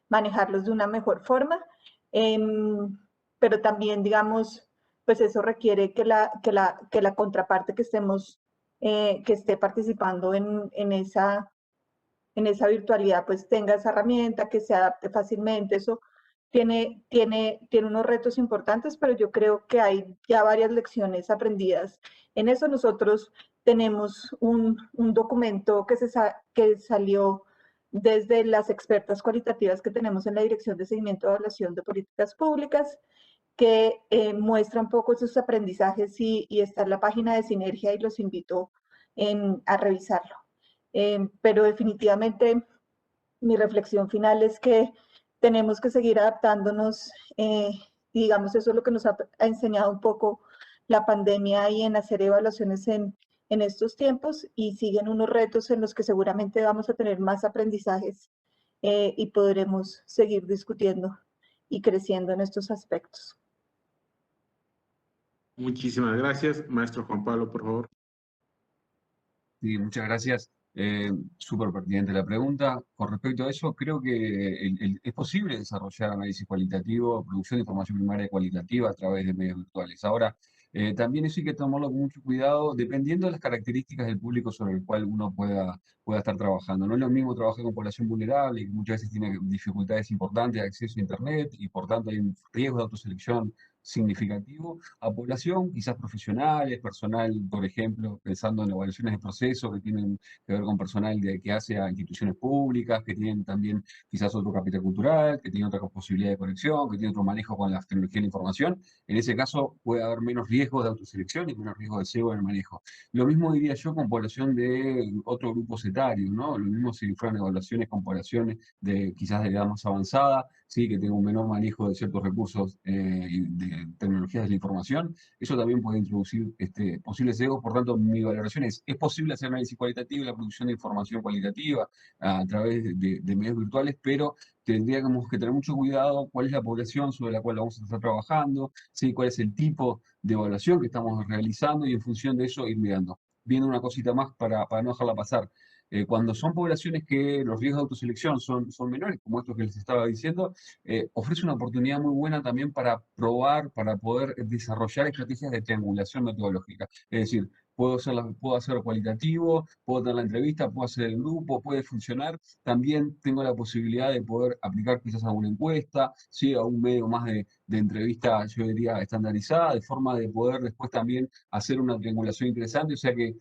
manejarlos de una mejor forma, pero también, digamos, pues eso requiere que la contraparte que estemos, que esté participando en esa virtualidad, pues tenga esa herramienta, que se adapte fácilmente. Eso tiene unos retos importantes, pero yo creo que hay ya varias lecciones aprendidas. En eso nosotros tenemos un documento que salió desde las expertas cualitativas que tenemos en la Dirección de Seguimiento y Evaluación de Políticas Públicas, que muestra un poco esos aprendizajes y está en la página de Sinergia y los invito a revisarlo. Pero definitivamente mi reflexión final es que tenemos que seguir adaptándonos, digamos, eso es lo que nos ha enseñado un poco la pandemia y en hacer evaluaciones en estos tiempos, y siguen unos retos en los que seguramente vamos a tener más aprendizajes y podremos seguir discutiendo y creciendo en estos aspectos. Muchísimas gracias. Maestro Juan Pablo, por favor. Sí, muchas gracias. Súper pertinente la pregunta. Con respecto a eso, creo que es posible desarrollar análisis cualitativo, producción de información primaria cualitativa a través de medios virtuales. Ahora, también eso hay que tomarlo con mucho cuidado, dependiendo de las características del público sobre el cual uno pueda estar trabajando. No es lo mismo trabajar con población vulnerable, que muchas veces tiene dificultades importantes de acceso a Internet y por tanto hay un riesgo de autoselección significativo, a población quizás profesionales, personal, por ejemplo, pensando en evaluaciones de proceso que tienen que ver con personal que hace a instituciones públicas, que tienen también quizás otro capital cultural, que tienen otra posibilidad de conexión, que tienen otro manejo con la tecnología de la información. En ese caso puede haber menos riesgo de autoselección y menos riesgo de sesgo en el manejo. Lo mismo diría yo con población de otro grupo etario, ¿no? Lo mismo si fueran evaluaciones con poblaciones de quizás de edad más avanzada, sí, que tenga un menor manejo de ciertos recursos de tecnologías de la información, eso también puede introducir posibles sesgos. Por tanto, mi valoración es posible hacer análisis cualitativo y la producción de información cualitativa a través de medios virtuales, pero tendríamos que tener mucho cuidado cuál es la población sobre la cual vamos a estar trabajando, ¿sí? Cuál es el tipo de evaluación que estamos realizando y en función de eso ir mirando. Viendo una cosita más para no dejarla pasar. Cuando son poblaciones que los riesgos de autoselección son menores, como esto que les estaba diciendo, ofrece una oportunidad muy buena también para probar, para poder desarrollar estrategias de triangulación metodológica. Es decir, puedo hacerlo cualitativo, puedo tener la entrevista, puedo hacer el grupo, puede funcionar. También tengo la posibilidad de poder aplicar quizás a una encuesta, ¿sí? A un medio más de entrevista, yo diría, estandarizada, de forma de poder después también hacer una triangulación interesante. O sea que,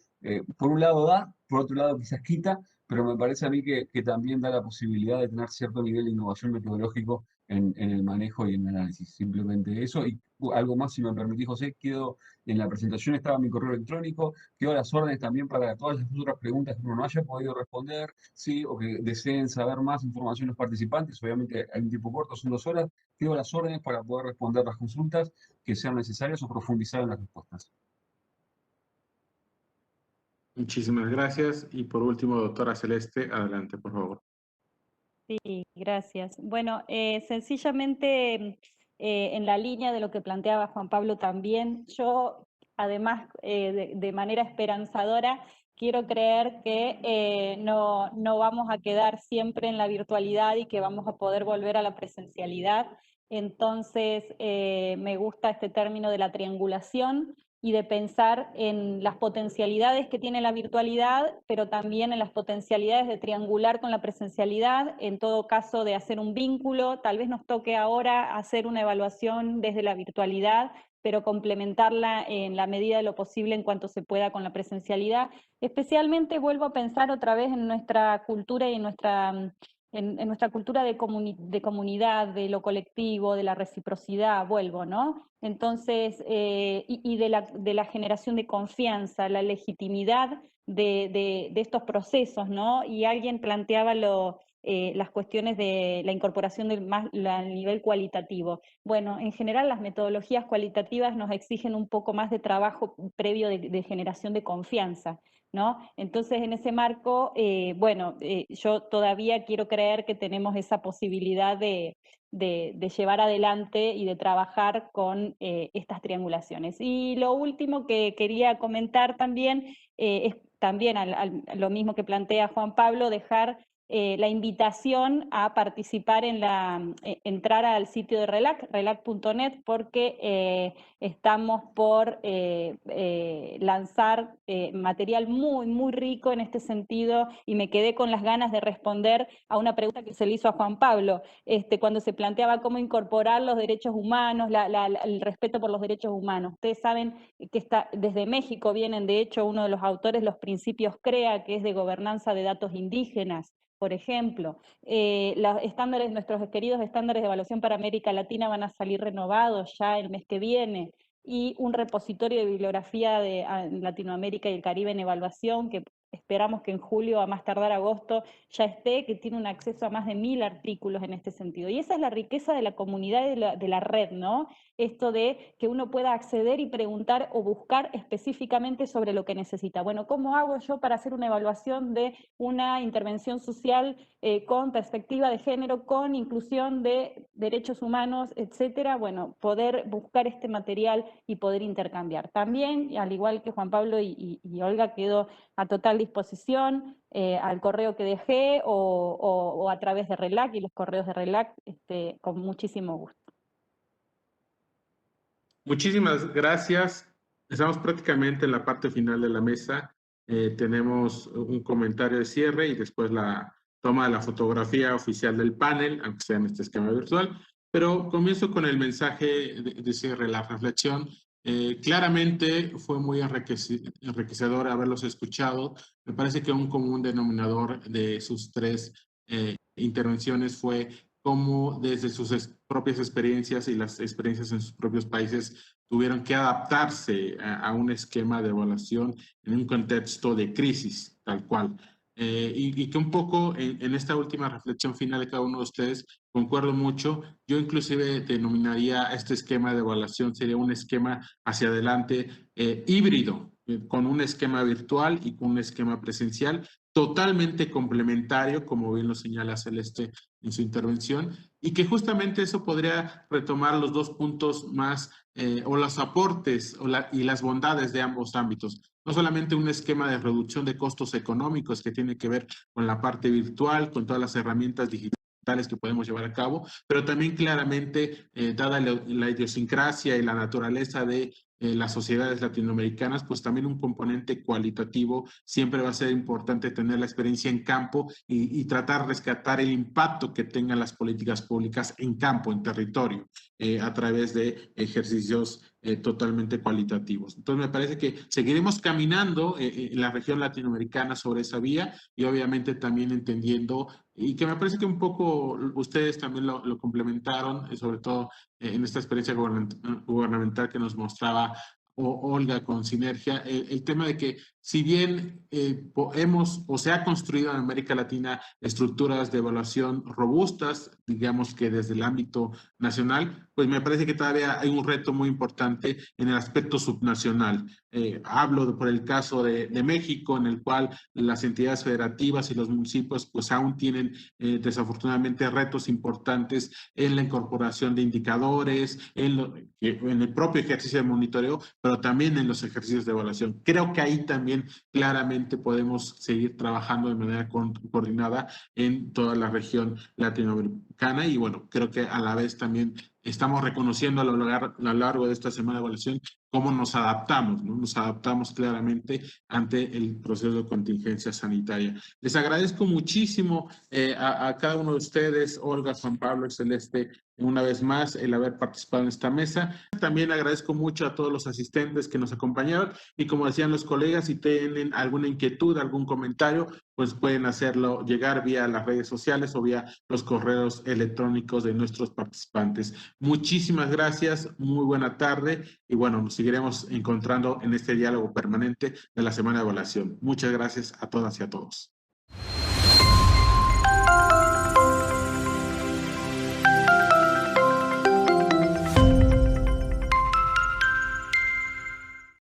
por un lado da, por otro lado quizás quita, pero me parece a mí que también da la posibilidad de tener cierto nivel de innovación metodológico en el manejo y en el análisis. Simplemente eso. Y algo más, si me permitís, José, en la presentación estaba mi correo electrónico, quedo a las órdenes también para todas las otras preguntas que uno no haya podido responder, ¿sí? O que deseen saber más información los participantes. Obviamente hay un tiempo corto, son 2 horas. Quedo a las órdenes para poder responder las consultas que sean necesarias o profundizar en las respuestas. Muchísimas gracias. Y por último, doctora Celeste, adelante, por favor. Sí, gracias. Bueno, sencillamente en la línea de lo que planteaba Juan Pablo también, yo además de manera esperanzadora quiero creer que no vamos a quedar siempre en la virtualidad y que vamos a poder volver a la presencialidad. Entonces me gusta este término de la triangulación y de pensar en las potencialidades que tiene la virtualidad, pero también en las potencialidades de triangular con la presencialidad, en todo caso de hacer un vínculo. Tal vez nos toque ahora hacer una evaluación desde la virtualidad, pero complementarla en la medida de lo posible en cuanto se pueda con la presencialidad. Especialmente vuelvo a pensar otra vez en nuestra cultura y en nuestra en nuestra cultura de comunidad, de lo colectivo, de la reciprocidad, vuelvo, ¿no? Entonces, y de la generación de confianza, la legitimidad de estos procesos, ¿no? Y alguien planteaba las cuestiones de la incorporación al nivel cualitativo. Bueno, en general las metodologías cualitativas nos exigen un poco más de trabajo previo de generación de confianza, ¿no? Entonces, en ese marco, yo todavía quiero creer que tenemos esa posibilidad de llevar adelante y de trabajar con estas triangulaciones. Y lo último que quería comentar también es también lo mismo que plantea Juan Pablo, dejar la invitación a participar entrar al sitio de RELAC, relac.net, porque estamos por lanzar material muy, muy rico en este sentido, y me quedé con las ganas de responder a una pregunta que se le hizo a Juan Pablo, cuando se planteaba cómo incorporar los derechos humanos, el respeto por los derechos humanos. Ustedes saben que desde México vienen, de hecho, uno de los autores, los principios CREA, que es de gobernanza de datos indígenas, por ejemplo. Nuestros queridos estándares de evaluación para América Latina van a salir renovados ya el mes que viene, y un repositorio de bibliografía de Latinoamérica y el Caribe en evaluación, que esperamos que en julio, a más tardar agosto, ya esté, que tiene un acceso a más de 1000 artículos en este sentido. Y esa es la riqueza de la comunidad y de la red, ¿no? Esto de que uno pueda acceder y preguntar o buscar específicamente sobre lo que necesita. Bueno, ¿cómo hago yo para hacer una evaluación de una intervención social con perspectiva de género, con inclusión de derechos humanos, etcétera? Bueno, poder buscar este material y poder intercambiar. También, al igual que Juan Pablo y Olga, quedo a total disposición al correo que dejé o a través de RELAC y los correos de RELAC, con muchísimo gusto. Muchísimas gracias. Estamos prácticamente en la parte final de la mesa. Tenemos un comentario de cierre y después la toma de la fotografía oficial del panel, aunque sea en este esquema virtual. Pero comienzo con el mensaje de cierre, la reflexión. Claramente fue muy enriquecedor haberlos escuchado. Me parece que un común denominador de sus tres intervenciones fue cómo desde sus propias experiencias y las experiencias en sus propios países tuvieron que adaptarse a un esquema de evaluación en un contexto de crisis, tal cual. Y que un poco en esta última reflexión final de cada uno de ustedes, concuerdo mucho. Yo inclusive denominaría este esquema de evaluación, sería un esquema hacia adelante híbrido, con un esquema virtual y con un esquema presencial, totalmente complementario, como bien lo señala Celeste en su intervención, y que justamente eso podría retomar los dos puntos más o los aportes y las bondades de ambos ámbitos. No solamente un esquema de reducción de costos económicos que tiene que ver con la parte virtual, con todas las herramientas digitales que podemos llevar a cabo, pero también claramente, dada la idiosincrasia y la naturaleza de las sociedades latinoamericanas, pues también un componente cualitativo. Siempre va a ser importante tener la experiencia en campo y tratar de rescatar el impacto que tengan las políticas públicas en campo, en territorio, a través de ejercicios totalmente cualitativos. Entonces me parece que seguiremos caminando en la región latinoamericana sobre esa vía, y obviamente también entendiendo, y que me parece que un poco ustedes también lo complementaron, sobre todo en esta experiencia gubernamental que nos mostraba Olga con Sinergia, el tema de que si bien hemos o se ha construido en América Latina estructuras de evaluación robustas, digamos que desde el ámbito nacional, pues me parece que todavía hay un reto muy importante en el aspecto subnacional. Hablo por el caso de México, en el cual las entidades federativas y los municipios pues aún tienen desafortunadamente retos importantes en la incorporación de indicadores, en el propio ejercicio de monitoreo, pero también en los ejercicios de evaluación. Creo que ahí también claramente podemos seguir trabajando de manera coordinada en toda la región latinoamericana, y bueno, creo que a la vez también estamos reconociendo a lo largo de esta semana de evaluación cómo nos adaptamos, ¿no? Nos adaptamos claramente ante el proceso de contingencia sanitaria. Les agradezco muchísimo a cada uno de ustedes, Olga, Juan Pablo y Celeste, una vez más el haber participado en esta mesa. También agradezco mucho a todos los asistentes que nos acompañaron y como decían los colegas, si tienen alguna inquietud, algún comentario, pues pueden hacerlo llegar vía las redes sociales o vía los correos electrónicos de nuestros participantes. Muchísimas gracias, muy buena tarde y bueno, nos seguiremos encontrando en este diálogo permanente de la Semana de Evaluación. Muchas gracias a todas y a todos.